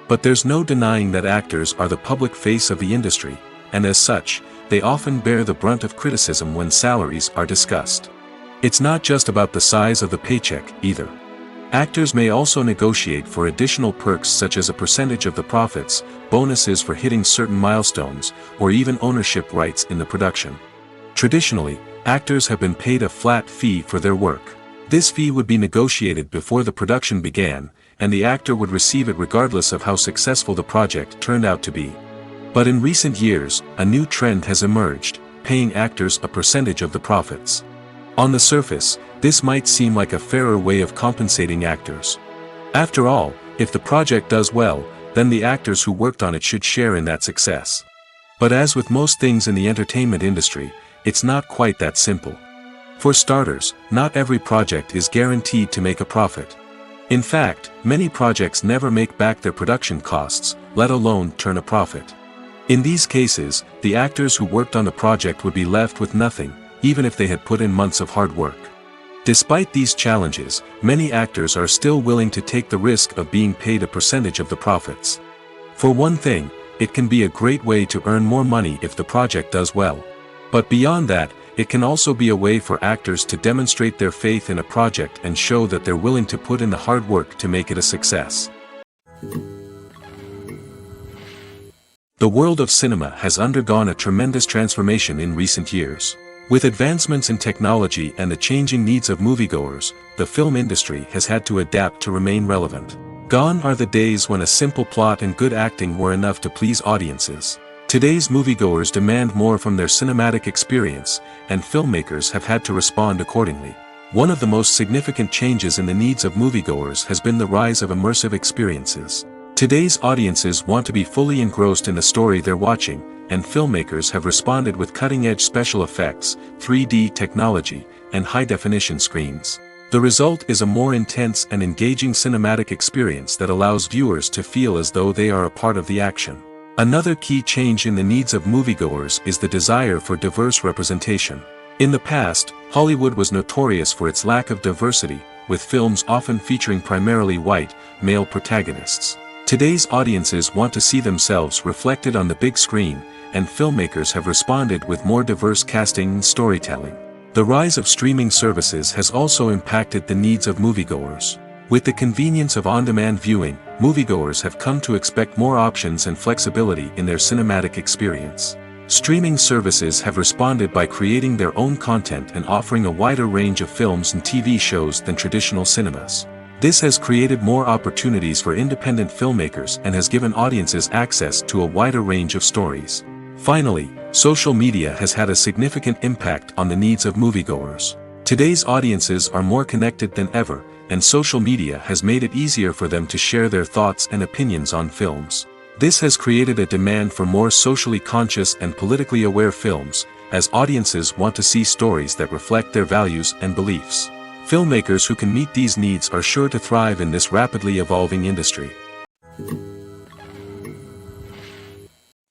But there's no denying that actors are the public face of the industry, and as such, they often bear the brunt of criticism when salaries are discussed. It's not just about the size of the paycheck, either. Actors may also negotiate for additional perks such as a percentage of the profits, bonuses for hitting certain milestones, or even ownership rights in the production. Traditionally, actors have been paid a flat fee for their work. This fee would be negotiated before the production began, and the actor would receive it regardless of how successful the project turned out to be. But in recent years, a new trend has emerged, paying actors a percentage of the profits. On the surface, this might seem like a fairer way of compensating actors. After all, if the project does well, then the actors who worked on it should share in that success. But as with most things in the entertainment industry, it's not quite that simple. For starters, not every project is guaranteed to make a profit. In fact, many projects never make back their production costs, let alone turn a profit. In these cases, the actors who worked on the project would be left with nothing, even if they had put in months of hard work. Despite these challenges, many actors are still willing to take the risk of being paid a percentage of the profits. For one thing, it can be a great way to earn more money if the project does well. But beyond that, it can also be a way for actors to demonstrate their faith in a project and show that they're willing to put in the hard work to make it a success. The world of cinema has undergone a tremendous transformation in recent years. With advancements in technology and the changing needs of moviegoers, the film industry has had to adapt to remain relevant. Gone are the days when a simple plot and good acting were enough to please audiences. Today's moviegoers demand more from their cinematic experience, and filmmakers have had to respond accordingly. One of the most significant changes in the needs of moviegoers has been the rise of immersive experiences. Today's audiences want to be fully engrossed in the story they're watching, and filmmakers have responded with cutting-edge special effects, 3D technology, and high-definition screens. The result is a more intense and engaging cinematic experience that allows viewers to feel as though they are a part of the action. Another key change in the needs of moviegoers is the desire for diverse representation. In the past, Hollywood was notorious for its lack of diversity, with films often featuring primarily white, male protagonists. Today's audiences want to see themselves reflected on the big screen, and filmmakers have responded with more diverse casting and storytelling. The rise of streaming services has also impacted the needs of moviegoers. With the convenience of on-demand viewing, moviegoers have come to expect more options and flexibility in their cinematic experience. Streaming services have responded by creating their own content and offering a wider range of films and TV shows than traditional cinemas. This has created more opportunities for independent filmmakers and has given audiences access to a wider range of stories. Finally, social media has had a significant impact on the needs of moviegoers. Today's audiences are more connected than ever, and social media has made it easier for them to share their thoughts and opinions on films. This has created a demand for more socially conscious and politically aware films, as audiences want to see stories that reflect their values and beliefs. Filmmakers who can meet these needs are sure to thrive in this rapidly evolving industry.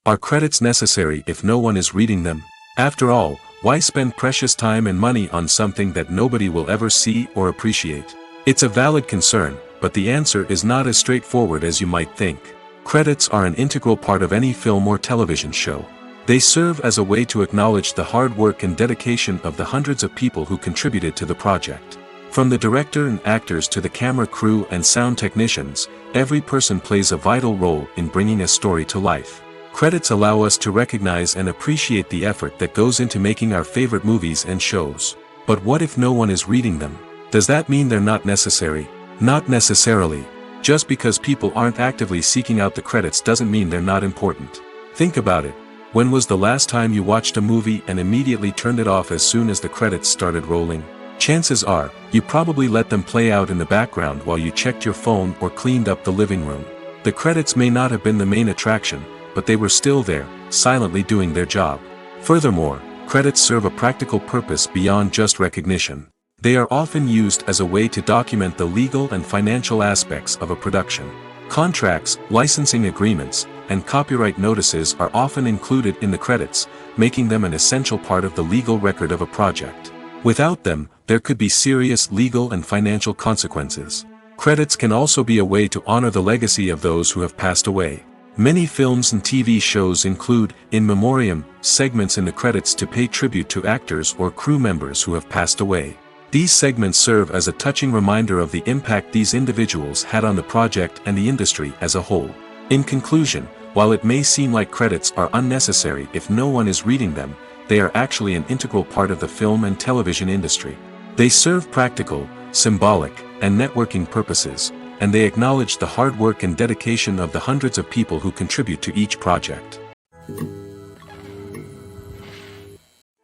Are credits necessary if no one is reading them? After all, why spend precious time and money on something that nobody will ever see or appreciate? It's a valid concern, but the answer is not as straightforward as you might think. Credits are an integral part of any film or television show. They serve as a way to acknowledge the hard work and dedication of the hundreds of people who contributed to the project. From the director and actors to the camera crew and sound technicians, every person plays a vital role in bringing a story to life. Credits allow us to recognize and appreciate the effort that goes into making our favorite movies and shows. But what if no one is reading them? Does that mean they're not necessary? Not necessarily. Just because people aren't actively seeking out the credits doesn't mean they're not important. Think about it. When was the last time you watched a movie and immediately turned it off as soon as the credits started rolling? Chances are, you probably let them play out in the background while you checked your phone or cleaned up the living room. The credits may not have been the main attraction, but they were still there, silently doing their job. Furthermore, credits serve a practical purpose beyond just recognition. They are often used as a way to document the legal and financial aspects of a production. Contracts, licensing agreements, and copyright notices are often included in the credits, making them an essential part of the legal record of a project. Without them, there could be serious legal and financial consequences. Credits can also be a way to honor the legacy of those who have passed away. Many films and TV shows include, in memoriam, segments in the credits to pay tribute to actors or crew members who have passed away. These segments serve as a touching reminder of the impact these individuals had on the project and the industry as a whole. In conclusion, while it may seem like credits are unnecessary if no one is reading them, they are actually an integral part of the film and television industry. They serve practical, symbolic, and networking purposes, and they acknowledge the hard work and dedication of the hundreds of people who contribute to each project.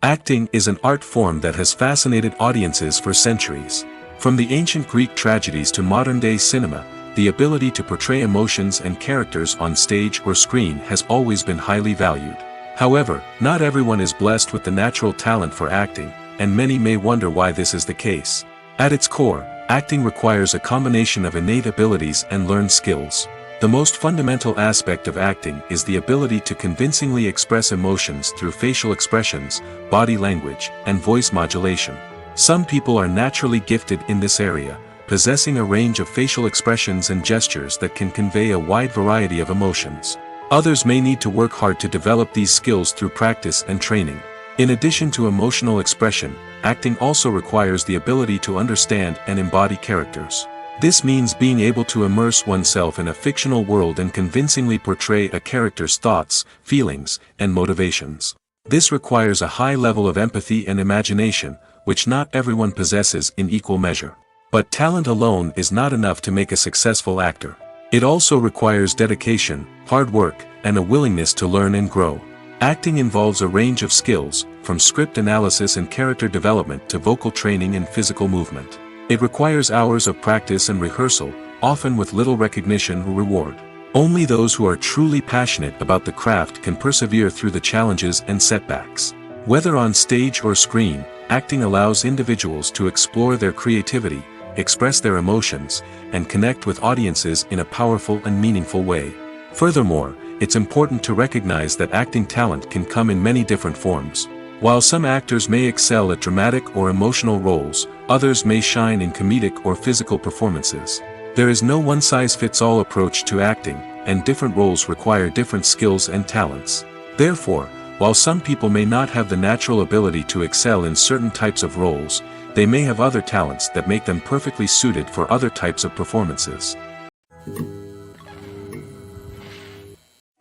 Acting is an art form that has fascinated audiences for centuries. From the ancient Greek tragedies to modern-day cinema, the ability to portray emotions and characters on stage or screen has always been highly valued. However, not everyone is blessed with the natural talent for acting, and many may wonder why this is the case. At its core, acting requires a combination of innate abilities and learned skills. The most fundamental aspect of acting is the ability to convincingly express emotions through facial expressions, body language, and voice modulation. Some people are naturally gifted in this area, possessing a range of facial expressions and gestures that can convey a wide variety of emotions. Others may need to work hard to develop these skills through practice and training. In addition to emotional expression, acting also requires the ability to understand and embody characters. This means being able to immerse oneself in a fictional world and convincingly portray a character's thoughts, feelings, and motivations. This requires a high level of empathy and imagination, which not everyone possesses in equal measure. But talent alone is not enough to make a successful actor. It also requires dedication, hard work, and a willingness to learn and grow. Acting involves a range of skills, from script analysis and character development to vocal training and physical movement. It requires hours of practice and rehearsal, often with little recognition or reward. Only those who are truly passionate about the craft can persevere through the challenges and setbacks. Whether on stage or screen, acting allows individuals to explore their creativity, express their emotions, and connect with audiences in a powerful and meaningful way. Furthermore, it's important to recognize that acting talent can come in many different forms. While some actors may excel at dramatic or emotional roles, others may shine in comedic or physical performances. There is no one-size-fits-all approach to acting, and different roles require different skills and talents. Therefore, while some people may not have the natural ability to excel in certain types of roles, they may have other talents that make them perfectly suited for other types of performances.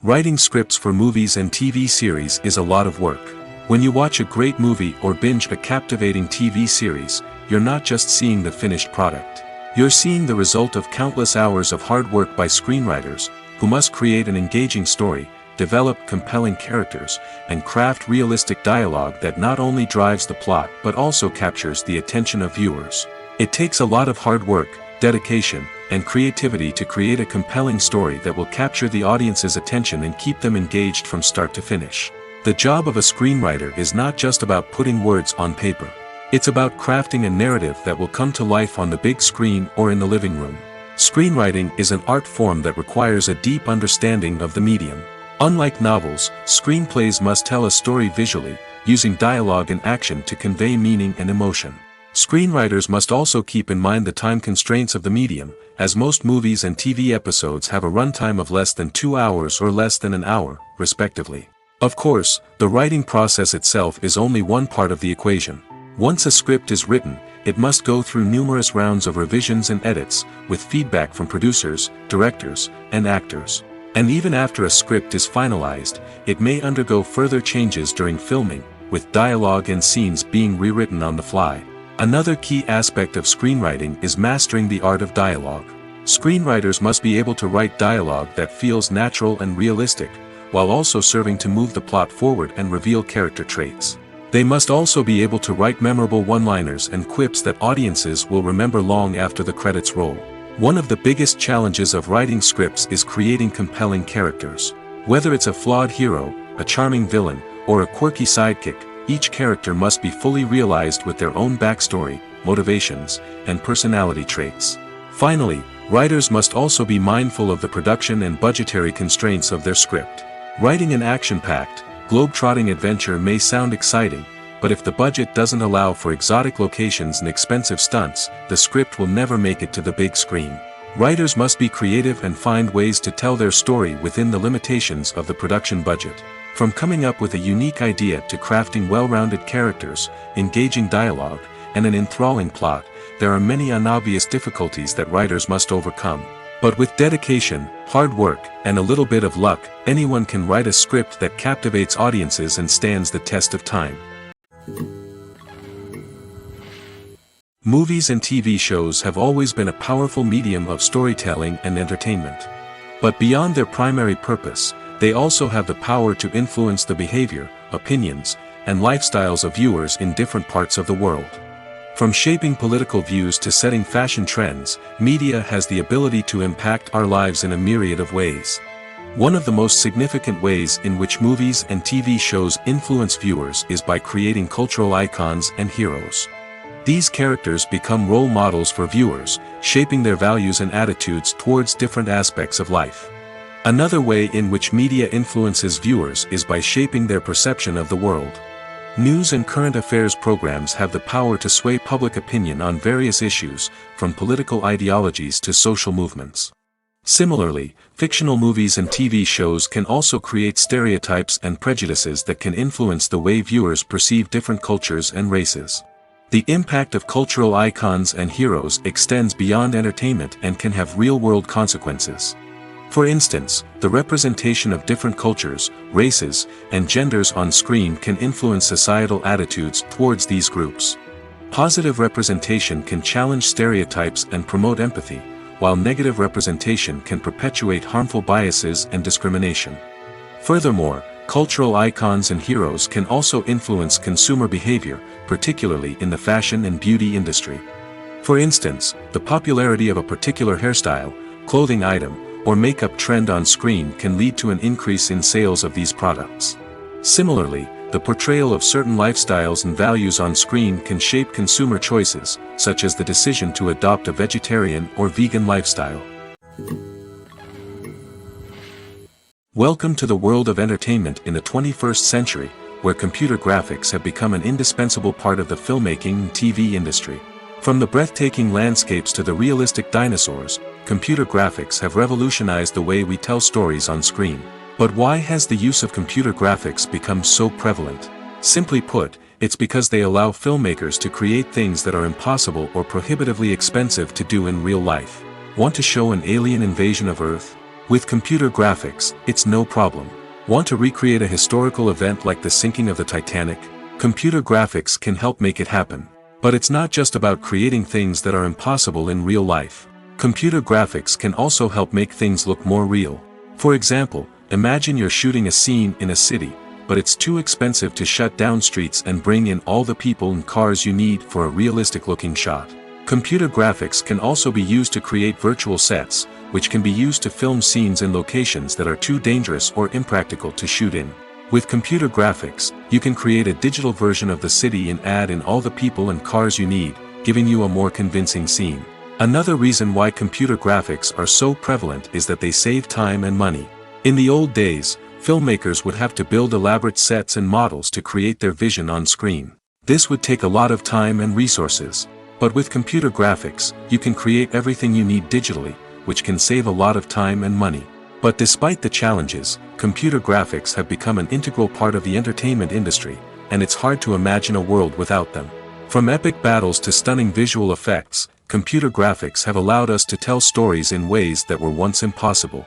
Writing scripts for movies and TV series is a lot of work. When you watch a great movie or binge a captivating TV series, you're not just seeing the finished product. You're seeing the result of countless hours of hard work by screenwriters, who must create an engaging story, develop compelling characters, and craft realistic dialogue that not only drives the plot but also captures the attention of viewers. It takes a lot of hard work, dedication, and creativity to create a compelling story that will capture the audience's attention and keep them engaged from start to finish. The job of a screenwriter is not just about putting words on paper. It's about crafting a narrative that will come to life on the big screen or in the living room. Screenwriting is an art form that requires a deep understanding of the medium. Unlike novels, screenplays must tell a story visually, using dialogue and action to convey meaning and emotion. Screenwriters must also keep in mind the time constraints of the medium, as most movies and TV episodes have a runtime of less than 2 hours or less than an hour, respectively. Of course, the writing process itself is only one part of the equation. Once a script is written, it must go through numerous rounds of revisions and edits, with feedback from producers, directors, and actors. And even after a script is finalized, it may undergo further changes during filming, with dialogue and scenes being rewritten on the fly. Another key aspect of screenwriting is mastering the art of dialogue. Screenwriters must be able to write dialogue that feels natural and realistic, while also serving to move the plot forward and reveal character traits. They must also be able to write memorable one-liners and quips that audiences will remember long after the credits roll. One of the biggest challenges of writing scripts is creating compelling characters. Whether it's a flawed hero, a charming villain, or a quirky sidekick, each character must be fully realized with their own backstory, motivations, and personality traits. Finally, writers must also be mindful of the production and budgetary constraints of their script. Writing an action-packed, globe-trotting adventure may sound exciting, but if the budget doesn't allow for exotic locations and expensive stunts, the script will never make it to the big screen. Writers must be creative and find ways to tell their story within the limitations of the production budget. From coming up with a unique idea to crafting well-rounded characters, engaging dialogue, and an enthralling plot, there are many unobvious difficulties that writers must overcome. But with dedication, hard work, and a little bit of luck, anyone can write a script that captivates audiences and stands the test of time. Movies and TV shows have always been a powerful medium of storytelling and entertainment. But beyond their primary purpose, they also have the power to influence the behavior, opinions, and lifestyles of viewers in different parts of the world. From shaping political views to setting fashion trends, media has the ability to impact our lives in a myriad of ways. One of the most significant ways in which movies and TV shows influence viewers is by creating cultural icons and heroes. These characters become role models for viewers, shaping their values and attitudes towards different aspects of life. Another way in which media influences viewers is by shaping their perception of the world. News and current affairs programs have the power to sway public opinion on various issues, from political ideologies to social movements. Similarly, fictional movies and TV shows can also create stereotypes and prejudices that can influence the way viewers perceive different cultures and races. The impact of cultural icons and heroes extends beyond entertainment and can have real-world consequences. For instance, the representation of different cultures, races, and genders on screen can influence societal attitudes towards these groups. Positive representation can challenge stereotypes and promote empathy, while negative representation can perpetuate harmful biases and discrimination. Furthermore, cultural icons and heroes can also influence consumer behavior, particularly in the fashion and beauty industry. For instance, the popularity of a particular hairstyle, clothing item, or makeup trend on screen can lead to an increase in sales of these products. Similarly, the portrayal of certain lifestyles and values on screen can shape consumer choices, such as the decision to adopt a vegetarian or vegan lifestyle. Welcome to the world of entertainment in the 21st century, where computer graphics have become an indispensable part of the filmmaking and TV industry. From the breathtaking landscapes to the realistic dinosaurs, computer graphics have revolutionized the way we tell stories on screen. But why has the use of computer graphics become so prevalent? Simply put, it's because they allow filmmakers to create things that are impossible or prohibitively expensive to do in real life. Want to show an alien invasion of Earth? With computer graphics, it's no problem. Want to recreate a historical event like the sinking of the Titanic? Computer graphics can help make it happen. But it's not just about creating things that are impossible in real life. Computer graphics can also help make things look more real. For example, imagine you're shooting a scene in a city, but it's too expensive to shut down streets and bring in all the people and cars you need for a realistic-looking shot. Computer graphics can also be used to create virtual sets, which can be used to film scenes in locations that are too dangerous or impractical to shoot in. With computer graphics, you can create a digital version of the city and add in all the people and cars you need, giving you a more convincing scene. Another reason why computer graphics are so prevalent is that they save time and money. In the old days, filmmakers would have to build elaborate sets and models to create their vision on screen. This would take a lot of time and resources. But with computer graphics, you can create everything you need digitally, which can save a lot of time and money. But despite the challenges, computer graphics have become an integral part of the entertainment industry, and it's hard to imagine a world without them. From epic battles to stunning visual effects, computer graphics have allowed us to tell stories in ways that were once impossible.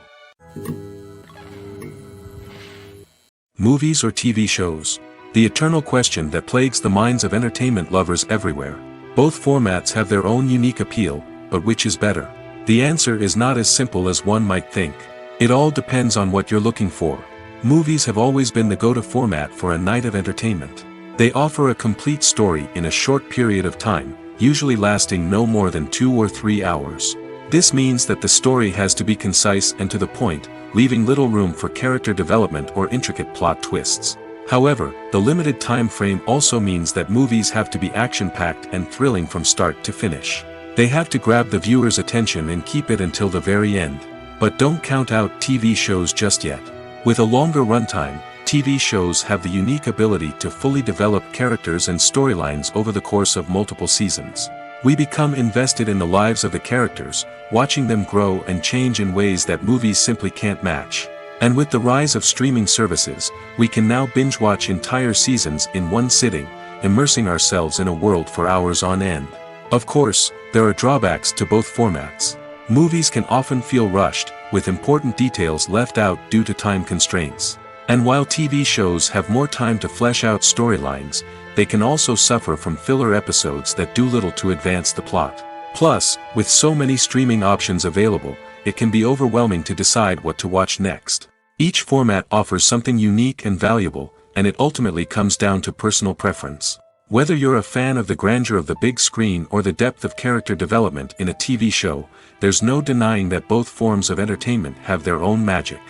Movies or TV shows? The eternal question that plagues the minds of entertainment lovers everywhere. Both formats have their own unique appeal, but which is better? The answer is not as simple as one might think. It all depends on what you're looking for. Movies have always been the go-to format for a night of entertainment. They offer a complete story in a short period of time, usually lasting no more than 2 or 3 hours. This means that the story has to be concise and to the point, leaving little room for character development or intricate plot twists. However, the limited time frame also means that movies have to be action-packed and thrilling from start to finish. They have to grab the viewer's attention and keep it until the very end. But don't count out TV shows just yet. With a longer runtime, TV shows have the unique ability to fully develop characters and storylines over the course of multiple seasons. We become invested in the lives of the characters, watching them grow and change in ways that movies simply can't match. And with the rise of streaming services, we can now binge-watch entire seasons in one sitting, immersing ourselves in a world for hours on end. Of course, there are drawbacks to both formats. Movies can often feel rushed, with important details left out due to time constraints. And while TV shows have more time to flesh out storylines, they can also suffer from filler episodes that do little to advance the plot. Plus, with so many streaming options available, it can be overwhelming to decide what to watch next. Each format offers something unique and valuable, and it ultimately comes down to personal preference. Whether you're a fan of the grandeur of the big screen or the depth of character development in a TV show, there's no denying that both forms of entertainment have their own magic.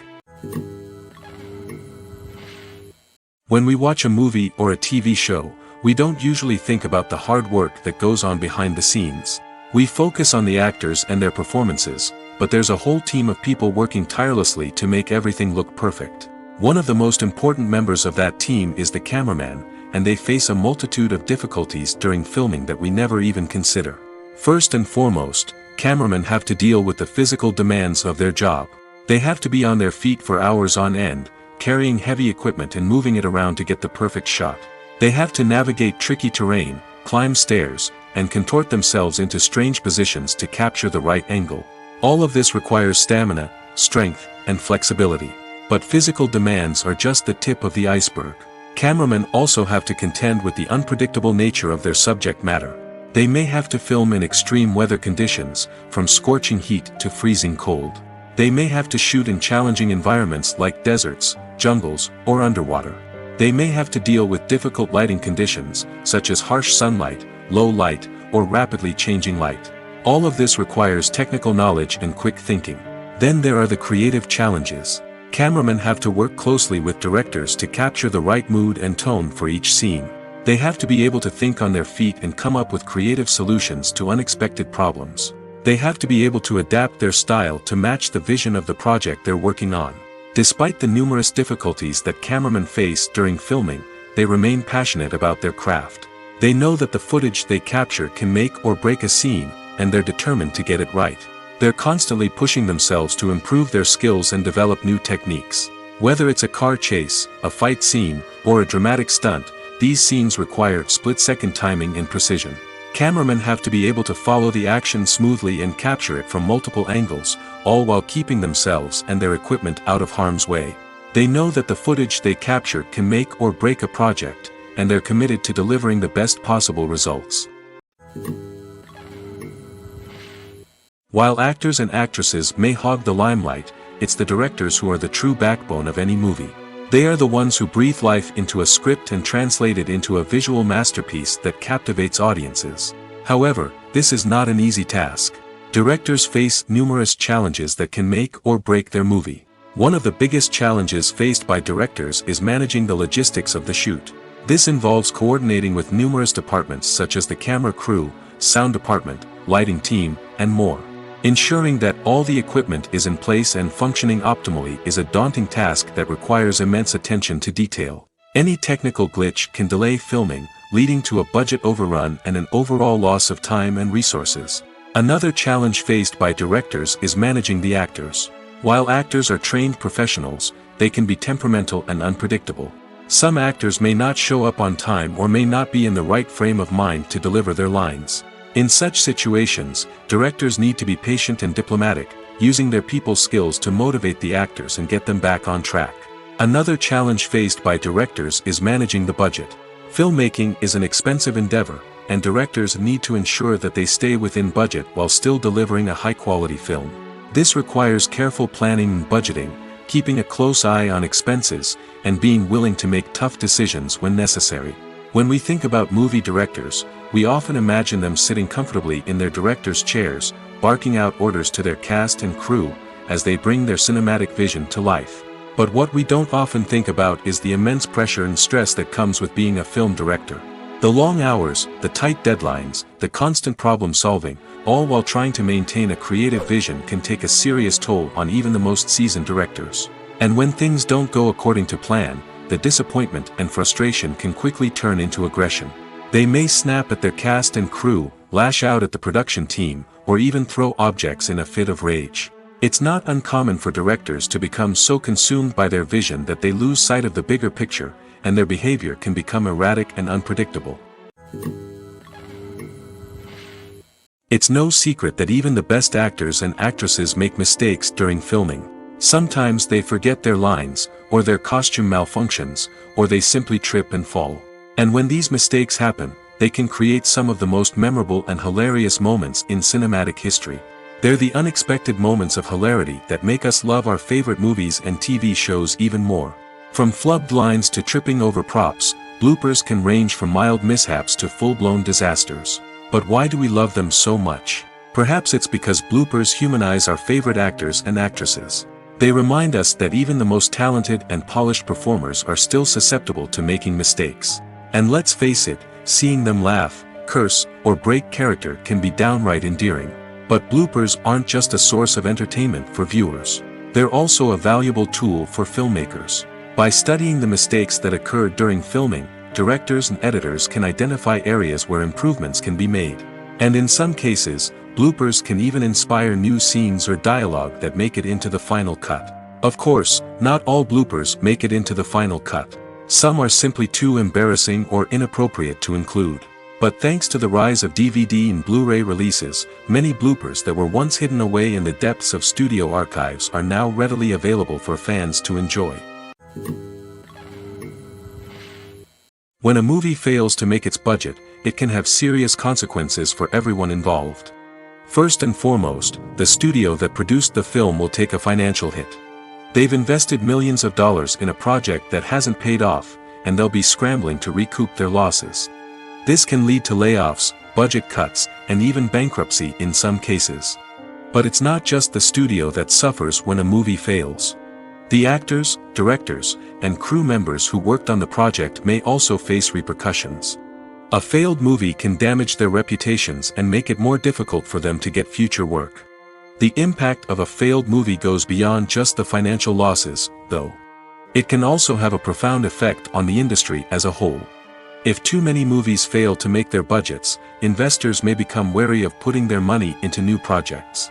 When we watch a movie or a TV show, we don't usually think about the hard work that goes on behind the scenes. We focus on the actors and their performances, but there's a whole team of people working tirelessly to make everything look perfect. One of the most important members of that team is the cameraman, and they face a multitude of difficulties during filming that we never even consider. First and foremost, cameramen have to deal with the physical demands of their job. They have to be on their feet for hours on end, carrying heavy equipment and moving it around to get the perfect shot. They have to navigate tricky terrain, climb stairs, and contort themselves into strange positions to capture the right angle. All of this requires stamina, strength, and flexibility. But physical demands are just the tip of the iceberg. Cameramen also have to contend with the unpredictable nature of their subject matter. They may have to film in extreme weather conditions, from scorching heat to freezing cold. They may have to shoot in challenging environments like deserts, jungles, or underwater. They may have to deal with difficult lighting conditions, such as harsh sunlight, low light, or rapidly changing light. All of this requires technical knowledge and quick thinking. Then there are the creative challenges. Cameramen have to work closely with directors to capture the right mood and tone for each scene. They have to be able to think on their feet and come up with creative solutions to unexpected problems. They have to be able to adapt their style to match the vision of the project they're working on. Despite the numerous difficulties that cameramen face during filming, they remain passionate about their craft. They know that the footage they capture can make or break a scene, and they're determined to get it right. They're constantly pushing themselves to improve their skills and develop new techniques. Whether it's a car chase, a fight scene, or a dramatic stunt, these scenes require split-second timing and precision. Cameramen have to be able to follow the action smoothly and capture it from multiple angles, all while keeping themselves and their equipment out of harm's way. They know that the footage they capture can make or break a project, and they're committed to delivering the best possible results. While actors and actresses may hog the limelight, it's the directors who are the true backbone of any movie. They are the ones who breathe life into a script and translate it into a visual masterpiece that captivates audiences. However, this is not an easy task. Directors face numerous challenges that can make or break their movie. One of the biggest challenges faced by directors is managing the logistics of the shoot. This involves coordinating with numerous departments such as the camera crew, sound department, lighting team, and more. Ensuring that all the equipment is in place and functioning optimally is a daunting task that requires immense attention to detail. Any technical glitch can delay filming, leading to a budget overrun and an overall loss of time and resources. Another challenge faced by directors is managing the actors. While actors are trained professionals, they can be temperamental and unpredictable. Some actors may not show up on time or may not be in the right frame of mind to deliver their lines. In such situations, directors need to be patient and diplomatic, using their people skills to motivate the actors and get them back on track. Another challenge faced by directors is managing the budget. Filmmaking is an expensive endeavor, and directors need to ensure that they stay within budget while still delivering a high-quality film. This requires careful planning and budgeting, keeping a close eye on expenses, and being willing to make tough decisions when necessary. When we think about movie directors, we often imagine them sitting comfortably in their director's chairs, barking out orders to their cast and crew, as they bring their cinematic vision to life. But what we don't often think about is the immense pressure and stress that comes with being a film director. The long hours, the tight deadlines, the constant problem solving, all while trying to maintain a creative vision can take a serious toll on even the most seasoned directors. And when things don't go according to plan, the disappointment and frustration can quickly turn into aggression. They may snap at their cast and crew, lash out at the production team, or even throw objects in a fit of rage. It's not uncommon for directors to become so consumed by their vision that they lose sight of the bigger picture, and their behavior can become erratic and unpredictable. It's no secret that even the best actors and actresses make mistakes during filming. Sometimes they forget their lines, or their costume malfunctions, or they simply trip and fall. And when these mistakes happen, they can create some of the most memorable and hilarious moments in cinematic history. They're the unexpected moments of hilarity that make us love our favorite movies and TV shows even more. From flubbed lines to tripping over props, bloopers can range from mild mishaps to full-blown disasters. But why do we love them so much? Perhaps it's because bloopers humanize our favorite actors and actresses. They remind us that even the most talented and polished performers are still susceptible to making mistakes. And let's face it, seeing them laugh, curse, or break character can be downright endearing. But bloopers aren't just a source of entertainment for viewers. They're also a valuable tool for filmmakers. By studying the mistakes that occur during filming, directors and editors can identify areas where improvements can be made. And in some cases, bloopers can even inspire new scenes or dialogue that make it into the final cut. Of course, not all bloopers make it into the final cut. Some are simply too embarrassing or inappropriate to include. But thanks to the rise of DVD and Blu-ray releases, many bloopers that were once hidden away in the depths of studio archives are now readily available for fans to enjoy. When a movie fails to make its budget, it can have serious consequences for everyone involved. First and foremost, the studio that produced the film will take a financial hit. They've invested millions of dollars in a project that hasn't paid off, and they'll be scrambling to recoup their losses. This can lead to layoffs, budget cuts, and even bankruptcy in some cases. But it's not just the studio that suffers when a movie fails. The actors, directors, and crew members who worked on the project may also face repercussions. A failed movie can damage their reputations and make it more difficult for them to get future work. The impact of a failed movie goes beyond just the financial losses, though. It can also have a profound effect on the industry as a whole. If too many movies fail to make their budgets, investors may become wary of putting their money into new projects.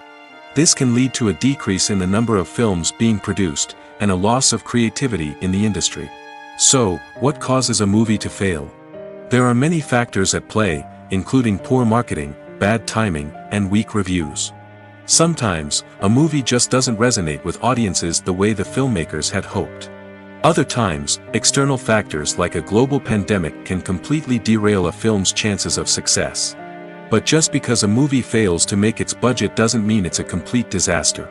This can lead to a decrease in the number of films being produced, and a loss of creativity in the industry. So, what causes a movie to fail? There are many factors at play, including poor marketing, bad timing, and weak reviews. Sometimes, a movie just doesn't resonate with audiences the way the filmmakers had hoped. Other times, external factors like a global pandemic can completely derail a film's chances of success. But just because a movie fails to make its budget doesn't mean it's a complete disaster.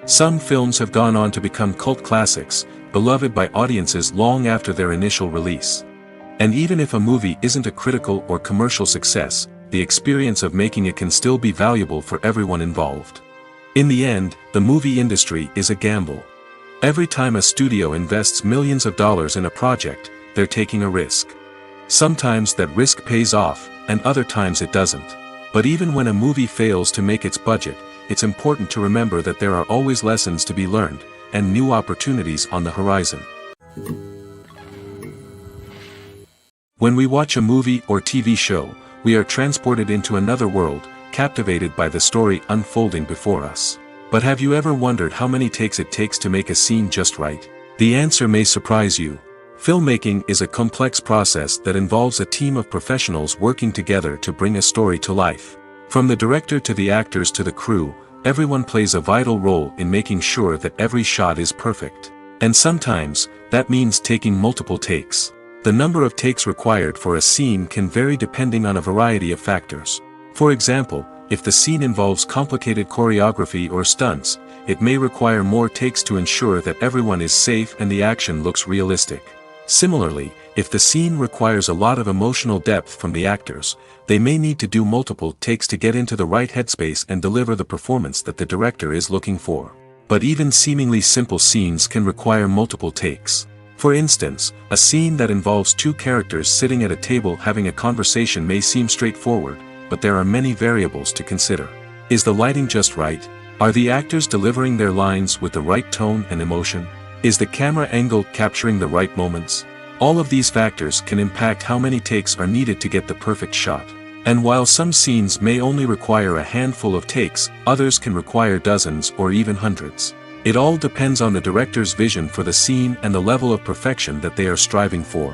Some films have gone on to become cult classics, beloved by audiences long after their initial release. And even if a movie isn't a critical or commercial success, the experience of making it can still be valuable for everyone involved. In the end, the movie industry is a gamble. Every time a studio invests millions of dollars in a project, they're taking a risk. Sometimes that risk pays off, and other times it doesn't. But even when a movie fails to make its budget, it's important to remember that there are always lessons to be learned, and new opportunities on the horizon. When we watch a movie or TV show, we are transported into another world, captivated by the story unfolding before us. But have you ever wondered how many takes it takes to make a scene just right? The answer may surprise you. Filmmaking is a complex process that involves a team of professionals working together to bring a story to life. From the director to the actors to the crew, everyone plays a vital role in making sure that every shot is perfect. And sometimes, that means taking multiple takes. The number of takes required for a scene can vary depending on a variety of factors. For example, if the scene involves complicated choreography or stunts, it may require more takes to ensure that everyone is safe and the action looks realistic. Similarly, if the scene requires a lot of emotional depth from the actors, they may need to do multiple takes to get into the right headspace and deliver the performance that the director is looking for. But even seemingly simple scenes can require multiple takes. For instance, a scene that involves two characters sitting at a table having a conversation may seem straightforward, but there are many variables to consider. Is the lighting just right? Are the actors delivering their lines with the right tone and emotion? Is the camera angle capturing the right moments? All of these factors can impact how many takes are needed to get the perfect shot. And while some scenes may only require a handful of takes, others can require dozens or even hundreds. It all depends on the director's vision for the scene and the level of perfection that they are striving for.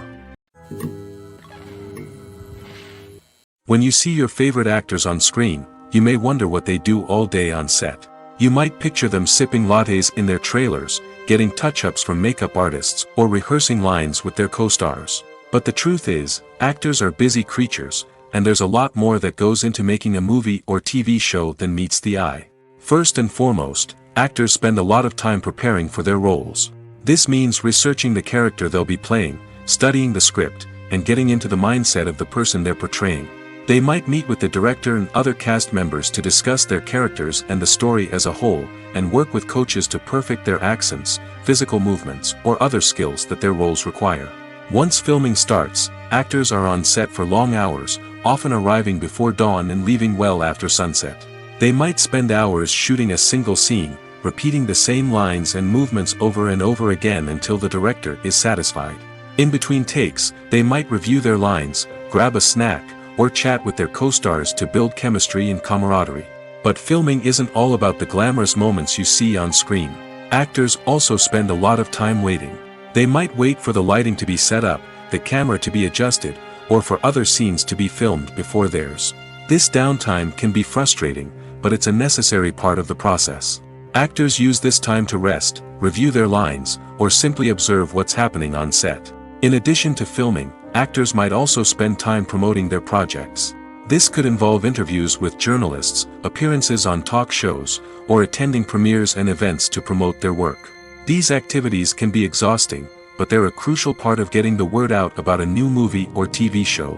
When you see your favorite actors on screen, you may wonder what they do all day on set. You might picture them sipping lattes in their trailers, getting touch-ups from makeup artists, or rehearsing lines with their co-stars. But the truth is, actors are busy creatures, and there's a lot more that goes into making a movie or TV show than meets the eye. First and foremost, actors spend a lot of time preparing for their roles. This means researching the character they'll be playing, studying the script, and getting into the mindset of the person they're portraying. They might meet with the director and other cast members to discuss their characters and the story as a whole, and work with coaches to perfect their accents, physical movements, or other skills that their roles require. Once filming starts, actors are on set for long hours, often arriving before dawn and leaving well after sunset. They might spend hours shooting a single scene, repeating the same lines and movements over and over again until the director is satisfied. In between takes, they might review their lines, grab a snack, or chat with their co-stars to build chemistry and camaraderie. But filming isn't all about the glamorous moments you see on screen. Actors also spend a lot of time waiting. They might wait for the lighting to be set up, the camera to be adjusted, or for other scenes to be filmed before theirs. This downtime can be frustrating, but it's a necessary part of the process. Actors use this time to rest, review their lines, or simply observe what's happening on set. In addition to filming, actors might also spend time promoting their projects. This could involve interviews with journalists, appearances on talk shows, or attending premieres and events to promote their work. These activities can be exhausting, but they're a crucial part of getting the word out about a new movie or TV show.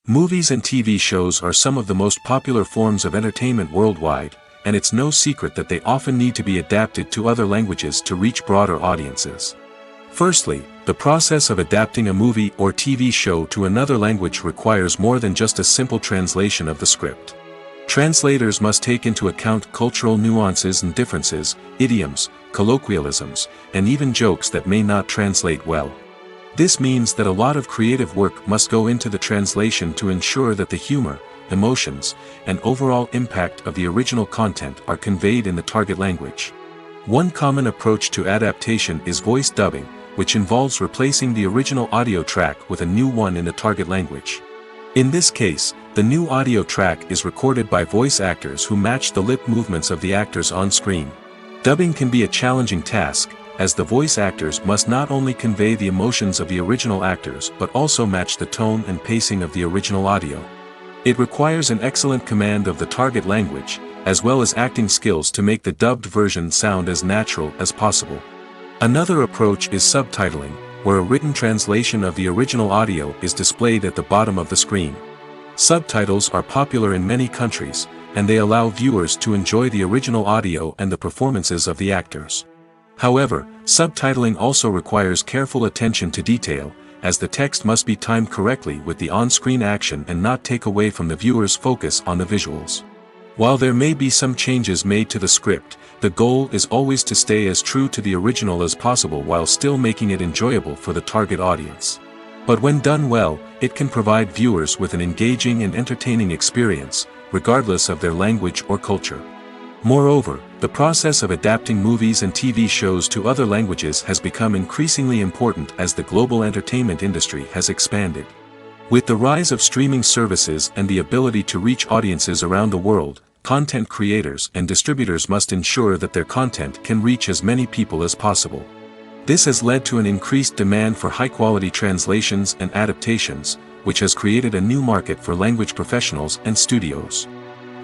Movies and TV shows are some of the most popular forms of entertainment worldwide, and it's no secret that they often need to be adapted to other languages to reach broader audiences. Firstly, the process of adapting a movie or TV show to another language requires more than just a simple translation of the script. Translators must take into account cultural nuances and differences, idioms, colloquialisms, and even jokes that may not translate well. This means that a lot of creative work must go into the translation to ensure that the humor, emotions, and overall impact of the original content are conveyed in the target language. One common approach to adaptation is voice dubbing, which involves replacing the original audio track with a new one in the target language. In this case, the new audio track is recorded by voice actors who match the lip movements of the actors on screen. Dubbing can be a challenging task, as the voice actors must not only convey the emotions of the original actors but also match the tone and pacing of the original audio. It requires an excellent command of the target language, as well as acting skills to make the dubbed version sound as natural as possible. Another approach is subtitling, where a written translation of the original audio is displayed at the bottom of the screen. Subtitles are popular in many countries, and they allow viewers to enjoy the original audio and the performances of the actors. However, subtitling also requires careful attention to detail, as the text must be timed correctly with the on-screen action and not take away from the viewer's focus on the visuals. While there may be some changes made to the script, the goal is always to stay as true to the original as possible while still making it enjoyable for the target audience. But when done well, it can provide viewers with an engaging and entertaining experience, regardless of their language or culture. Moreover, the process of adapting movies and TV shows to other languages has become increasingly important as the global entertainment industry has expanded. With the rise of streaming services and the ability to reach audiences around the world, content creators and distributors must ensure that their content can reach as many people as possible. This has led to an increased demand for high-quality translations and adaptations, which has created a new market for language professionals and studios.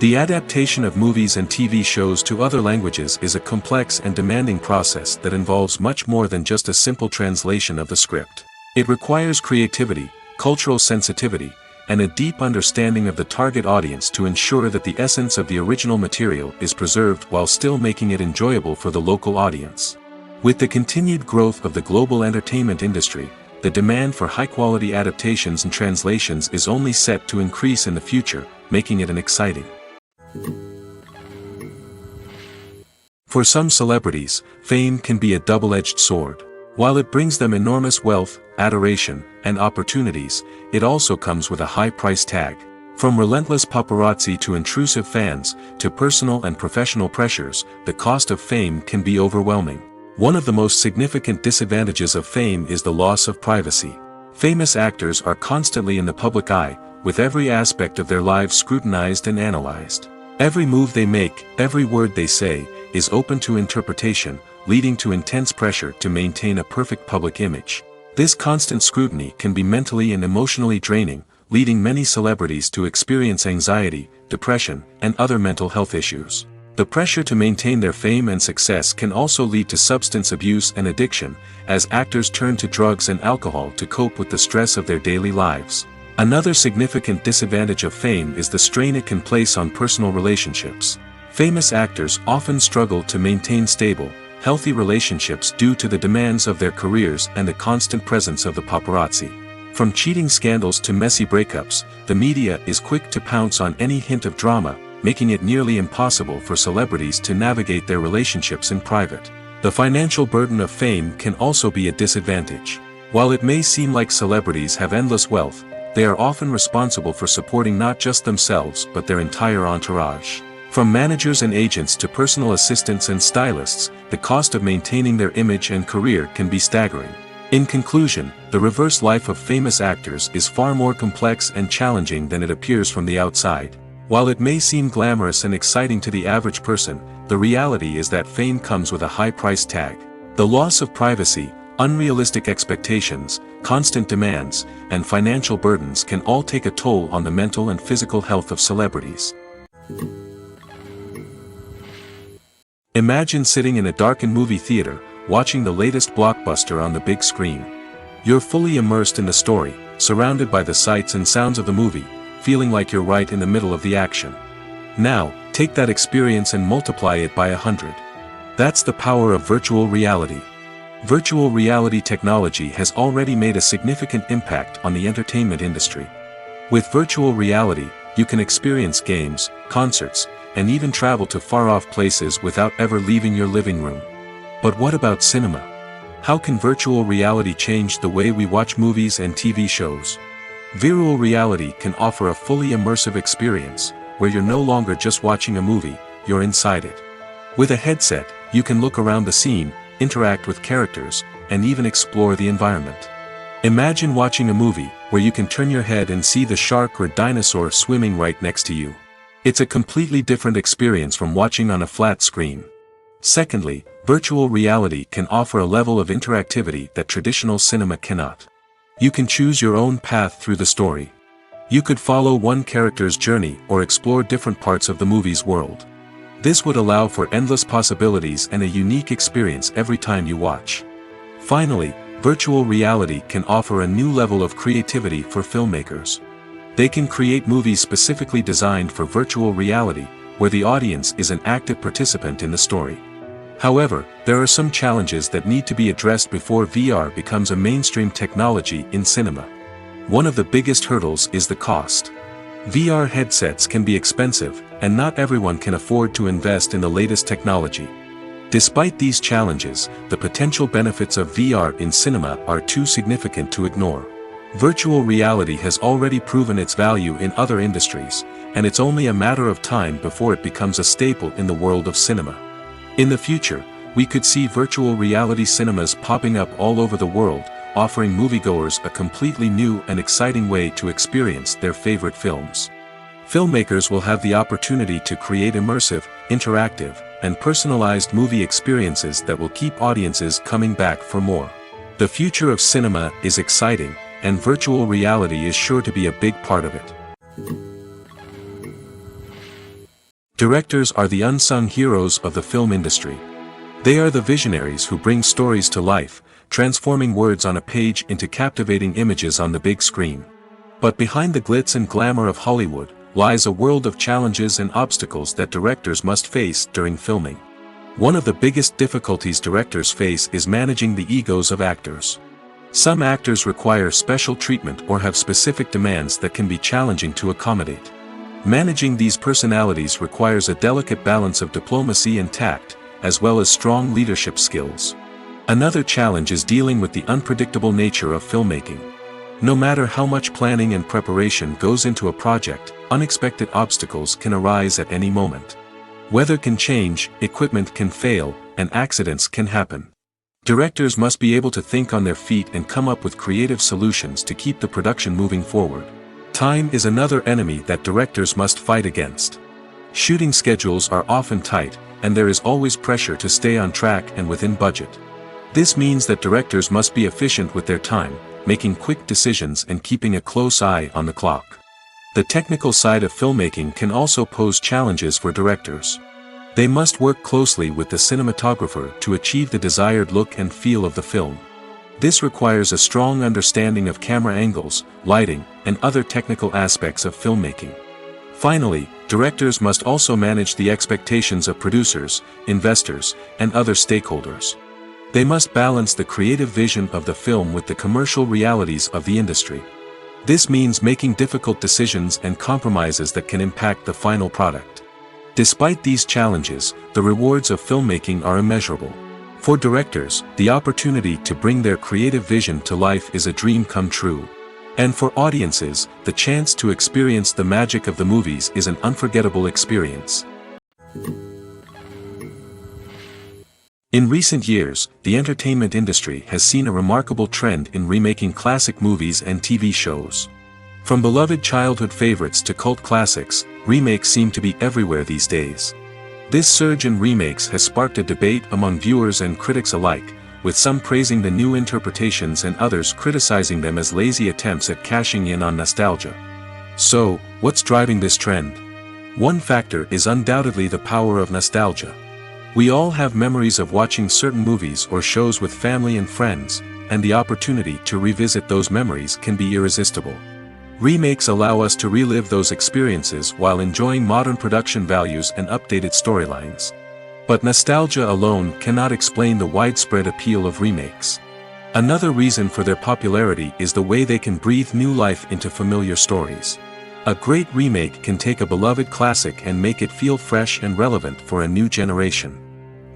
The adaptation of movies and TV shows to other languages is a complex and demanding process that involves much more than just a simple translation of the script. It requires creativity, cultural sensitivity, and a deep understanding of the target audience to ensure that the essence of the original material is preserved while still making it enjoyable for the local audience. With the continued growth of the global entertainment industry, the demand for high-quality adaptations and translations is only set to increase in the future, making it an exciting. For some celebrities, fame can be a double-edged sword. While it brings them enormous wealth, adoration, and opportunities, it also comes with a high price tag. From relentless paparazzi to intrusive fans, to personal and professional pressures, the cost of fame can be overwhelming. One of the most significant disadvantages of fame is the loss of privacy. Famous actors are constantly in the public eye, with every aspect of their lives scrutinized and analyzed. Every move they make, every word they say, is open to interpretation, leading to intense pressure to maintain a perfect public image. This constant scrutiny can be mentally and emotionally draining, leading many celebrities to experience anxiety, depression, and other mental health issues. The pressure to maintain their fame and success can also lead to substance abuse and addiction, as actors turn to drugs and alcohol to cope with the stress of their daily lives. Another significant disadvantage of fame is the strain it can place on personal relationships. Famous actors often struggle to maintain stable, healthy relationships due to the demands of their careers and the constant presence of the paparazzi. From cheating scandals to messy breakups, the media is quick to pounce on any hint of drama, making it nearly impossible for celebrities to navigate their relationships in private. The financial burden of fame can also be a disadvantage. While it may seem like celebrities have endless wealth, they are often responsible for supporting not just themselves but their entire entourage. From managers and agents to personal assistants and stylists, the cost of maintaining their image and career can be staggering. In conclusion, the reverse life of famous actors is far more complex and challenging than it appears from the outside. While it may seem glamorous and exciting to the average person, the reality is that fame comes with a high price tag. The loss of privacy, unrealistic expectations, constant demands, and financial burdens can all take a toll on the mental and physical health of celebrities. Imagine sitting in a darkened movie theater, watching the latest blockbuster on the big screen. You're fully immersed in the story, surrounded by the sights and sounds of the movie, feeling like you're right in the middle of the action. Now, take that experience and multiply it by 100. That's the power of virtual reality. Virtual reality technology has already made a significant impact on the entertainment industry. With virtual reality, you can experience games, concerts, and even travel to far-off places without ever leaving your living room. But what about cinema? How can virtual reality change the way we watch movies and TV shows? Virtual reality can offer a fully immersive experience, where you're no longer just watching a movie, you're inside it. With a headset, you can look around the scene, interact with characters, and even explore the environment. Imagine watching a movie, where you can turn your head and see the shark or dinosaur swimming right next to you. It's a completely different experience from watching on a flat screen. Secondly, virtual reality can offer a level of interactivity that traditional cinema cannot. You can choose your own path through the story. You could follow one character's journey or explore different parts of the movie's world. This would allow for endless possibilities and a unique experience every time you watch. Finally, virtual reality can offer a new level of creativity for filmmakers. They can create movies specifically designed for virtual reality, where the audience is an active participant in the story. However, there are some challenges that need to be addressed before VR becomes a mainstream technology in cinema. One of the biggest hurdles is the cost. VR headsets can be expensive, and not everyone can afford to invest in the latest technology. Despite these challenges, the potential benefits of VR in cinema are too significant to ignore. Virtual reality has already proven its value in other industries, and it's only a matter of time before it becomes a staple in the world of cinema. In the future, we could see virtual reality cinemas popping up all over the world, offering moviegoers a completely new and exciting way to experience their favorite films. Filmmakers will have the opportunity to create immersive, interactive, and personalized movie experiences that will keep audiences coming back for more. The future of cinema is exciting, and virtual reality is sure to be a big part of it. Directors are the unsung heroes of the film industry. They are the visionaries who bring stories to life, transforming words on a page into captivating images on the big screen. But behind the glitz and glamour of Hollywood, lies a world of challenges and obstacles that directors must face during filming. One of the biggest difficulties directors face is managing the egos of actors. Some actors require special treatment or have specific demands that can be challenging to accommodate. Managing these personalities requires a delicate balance of diplomacy and tact, as well as strong leadership skills. Another challenge is dealing with the unpredictable nature of filmmaking. No matter how much planning and preparation goes into a project, unexpected obstacles can arise at any moment. Weather can change, equipment can fail, and accidents can happen. Directors must be able to think on their feet and come up with creative solutions to keep the production moving forward. Time is another enemy that directors must fight against. Shooting schedules are often tight, and there is always pressure to stay on track and within budget. This means that directors must be efficient with their time, making quick decisions and keeping a close eye on the clock. The technical side of filmmaking can also pose challenges for directors. They must work closely with the cinematographer to achieve the desired look and feel of the film. This requires a strong understanding of camera angles, lighting, and other technical aspects of filmmaking. Finally, directors must also manage the expectations of producers, investors, and other stakeholders. They must balance the creative vision of the film with the commercial realities of the industry. This means making difficult decisions and compromises that can impact the final product. Despite these challenges, the rewards of filmmaking are immeasurable. For directors, the opportunity to bring their creative vision to life is a dream come true. And for audiences, the chance to experience the magic of the movies is an unforgettable experience. In recent years, the entertainment industry has seen a remarkable trend in remaking classic movies and TV shows. From beloved childhood favorites to cult classics, remakes seem to be everywhere these days. This surge in remakes has sparked a debate among viewers and critics alike, with some praising the new interpretations and others criticizing them as lazy attempts at cashing in on nostalgia. So, what's driving this trend? One factor is undoubtedly the power of nostalgia. We all have memories of watching certain movies or shows with family and friends, and the opportunity to revisit those memories can be irresistible. Remakes allow us to relive those experiences while enjoying modern production values and updated storylines. But nostalgia alone cannot explain the widespread appeal of remakes. Another reason for their popularity is the way they can breathe new life into familiar stories. A great remake can take a beloved classic and make it feel fresh and relevant for a new generation.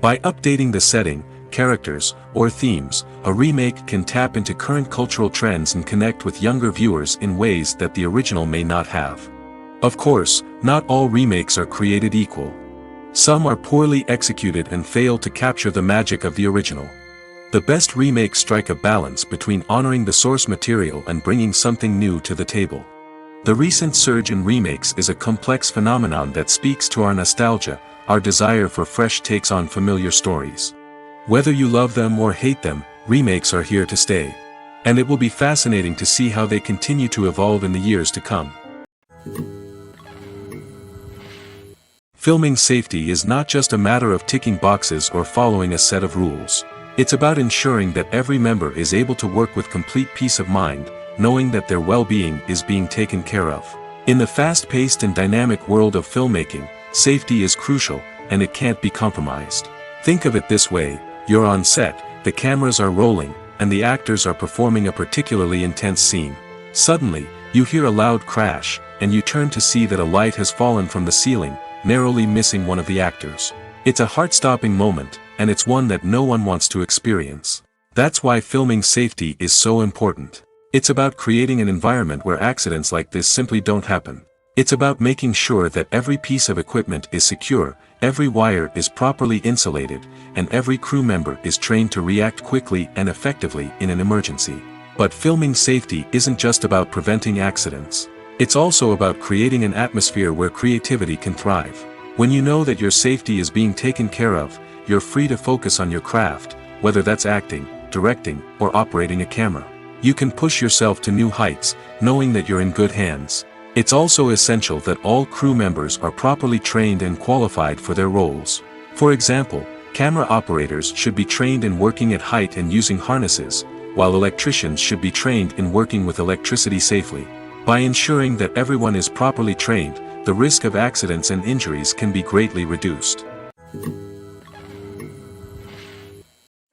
By updating the setting, characters, or themes, a remake can tap into current cultural trends and connect with younger viewers in ways that the original may not have. Of course, not all remakes are created equal. Some are poorly executed and fail to capture the magic of the original. The best remakes strike a balance between honoring the source material and bringing something new to the table. The recent surge in remakes is a complex phenomenon that speaks to our nostalgia, our desire for fresh takes on familiar stories. Whether you love them or hate them, remakes are here to stay. And it will be fascinating to see how they continue to evolve in the years to come. Filming safety is not just a matter of ticking boxes or following a set of rules. It's about ensuring that every member is able to work with complete peace of mind, knowing that their well-being is being taken care of. In the fast-paced and dynamic world of filmmaking, safety is crucial, and it can't be compromised. Think of it this way: you're on set, the cameras are rolling, and the actors are performing a particularly intense scene. Suddenly, you hear a loud crash, and you turn to see that a light has fallen from the ceiling, narrowly missing one of the actors. It's a heart-stopping moment, and it's one that no one wants to experience. That's why filming safety is so important. It's about creating an environment where accidents like this simply don't happen. It's about making sure that every piece of equipment is secure, every wire is properly insulated, and every crew member is trained to react quickly and effectively in an emergency. But filming safety isn't just about preventing accidents. It's also about creating an atmosphere where creativity can thrive. When you know that your safety is being taken care of, you're free to focus on your craft, whether that's acting, directing, or operating a camera. You can push yourself to new heights, knowing that you're in good hands. It's also essential that all crew members are properly trained and qualified for their roles. For example, camera operators should be trained in working at height and using harnesses, while electricians should be trained in working with electricity safely. By ensuring that everyone is properly trained, the risk of accidents and injuries can be greatly reduced.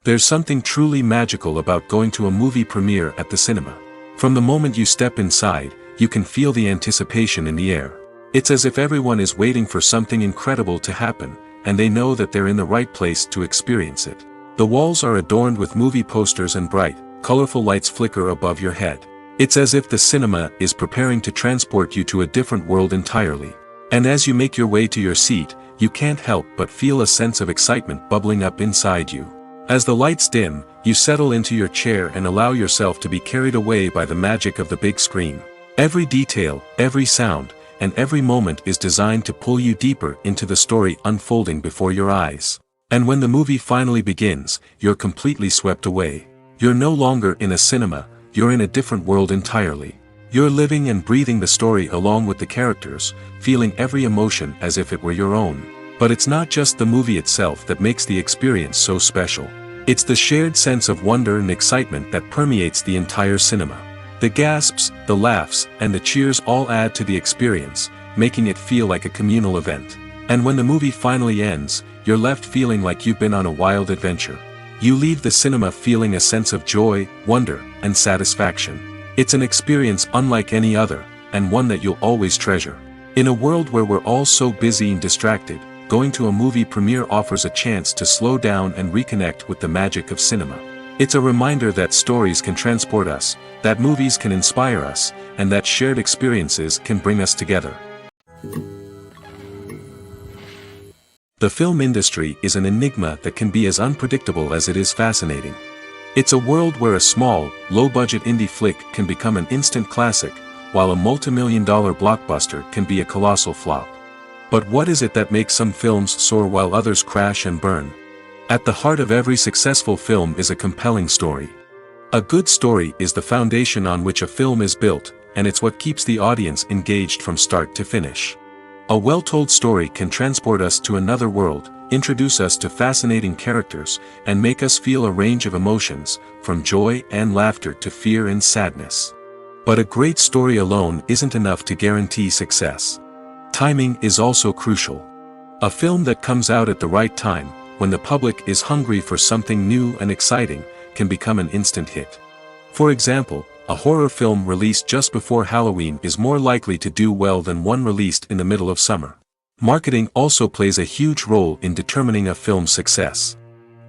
There's something truly magical about going to a movie premiere at the cinema. From the moment you step inside, you can feel the anticipation in the air. It's as if everyone is waiting for something incredible to happen, and they know that they're in the right place to experience it. The walls are adorned with movie posters and bright, colorful lights flicker above your head. It's as if the cinema is preparing to transport you to a different world entirely. And as you make your way to your seat, you can't help but feel a sense of excitement bubbling up inside you. As the lights dim, you settle into your chair and allow yourself to be carried away by the magic of the big screen. Every detail, every sound, and every moment is designed to pull you deeper into the story unfolding before your eyes. And when the movie finally begins, you're completely swept away. You're no longer in a cinema, you're in a different world entirely. You're living and breathing the story along with the characters, feeling every emotion as if it were your own. But it's not just the movie itself that makes the experience so special. It's the shared sense of wonder and excitement that permeates the entire cinema. The gasps, the laughs, and the cheers all add to the experience, making it feel like a communal event. And when the movie finally ends, you're left feeling like you've been on a wild adventure. You leave the cinema feeling a sense of joy, wonder, and satisfaction. It's an experience unlike any other, and one that you'll always treasure. In a world where we're all so busy and distracted, going to a movie premiere offers a chance to slow down and reconnect with the magic of cinema. It's a reminder that stories can transport us, that movies can inspire us, and that shared experiences can bring us together. The film industry is an enigma that can be as unpredictable as it is fascinating. It's a world where a small, low-budget indie flick can become an instant classic, while a multi-million-dollar blockbuster can be a colossal flop. But what is it that makes some films soar while others crash and burn? At the heart of every successful film is a compelling story. A good story is the foundation on which a film is built, and it's what keeps the audience engaged from start to finish. A well-told story can transport us to another world, introduce us to fascinating characters, and make us feel a range of emotions, from joy and laughter to fear and sadness. But a great story alone isn't enough to guarantee success. Timing is also crucial. A film that comes out at the right time, when the public is hungry for something new and exciting, can become an instant hit. For example, a horror film released just before Halloween is more likely to do well than one released in the middle of summer. Marketing also plays a huge role in determining a film's success.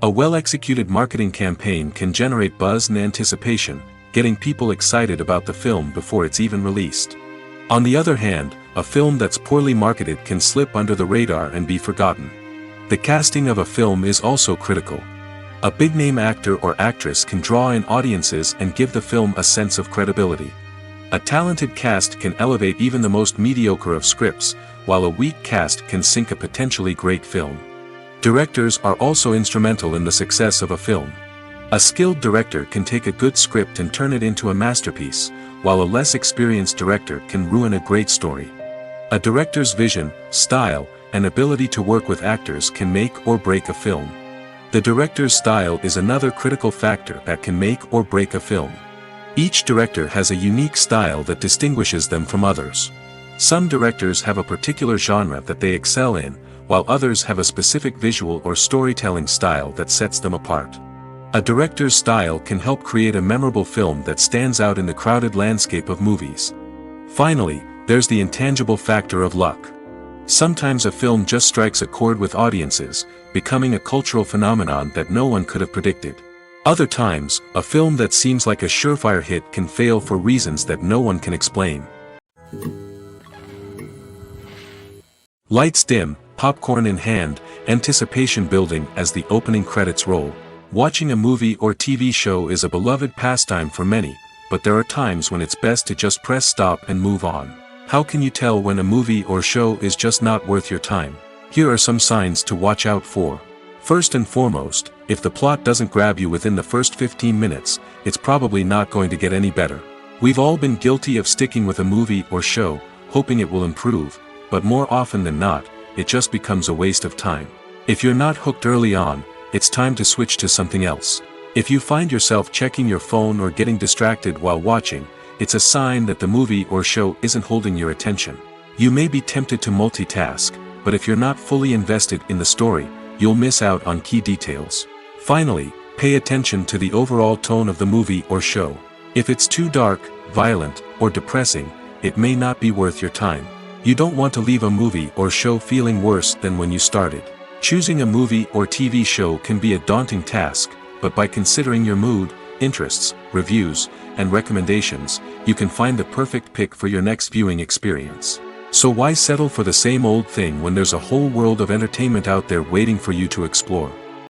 A well-executed marketing campaign can generate buzz and anticipation, getting people excited about the film before it's even released. On the other hand, a film that's poorly marketed can slip under the radar and be forgotten. The casting of a film is also critical. A big-name actor or actress can draw in audiences and give the film a sense of credibility. A talented cast can elevate even the most mediocre of scripts, while a weak cast can sink a potentially great film. Directors are also instrumental in the success of a film. A skilled director can take a good script and turn it into a masterpiece, while a less experienced director can ruin a great story. A director's vision, style, and ability to work with actors can make or break a film. The director's style is another critical factor that can make or break a film. Each director has a unique style that distinguishes them from others. Some directors have a particular genre that they excel in, while others have a specific visual or storytelling style that sets them apart. A director's style can help create a memorable film that stands out in the crowded landscape of movies. Finally, there's the intangible factor of luck. Sometimes a film just strikes a chord with audiences, becoming a cultural phenomenon that no one could have predicted. Other times, a film that seems like a surefire hit can fail for reasons that no one can explain. Lights dim, popcorn in hand, anticipation building as the opening credits roll. Watching a movie or TV show is a beloved pastime for many, but there are times when it's best to just press stop and move on. How can you tell when a movie or show is just not worth your time? Here are some signs to watch out for. First and foremost, if the plot doesn't grab you within the first 15 minutes, it's probably not going to get any better. We've all been guilty of sticking with a movie or show, hoping it will improve, but more often than not, it just becomes a waste of time. If you're not hooked early on, it's time to switch to something else. If you find yourself checking your phone or getting distracted while watching, it's a sign that the movie or show isn't holding your attention. You may be tempted to multitask, but if you're not fully invested in the story, you'll miss out on key details. Finally, pay attention to the overall tone of the movie or show. If it's too dark, violent, or depressing, it may not be worth your time. You don't want to leave a movie or show feeling worse than when you started. Choosing a movie or TV show can be a daunting task, but by considering your mood, interests, reviews, and recommendations, you can find the perfect pick for your next viewing experience. So why settle for the same old thing when there's a whole world of entertainment out there waiting for you to explore?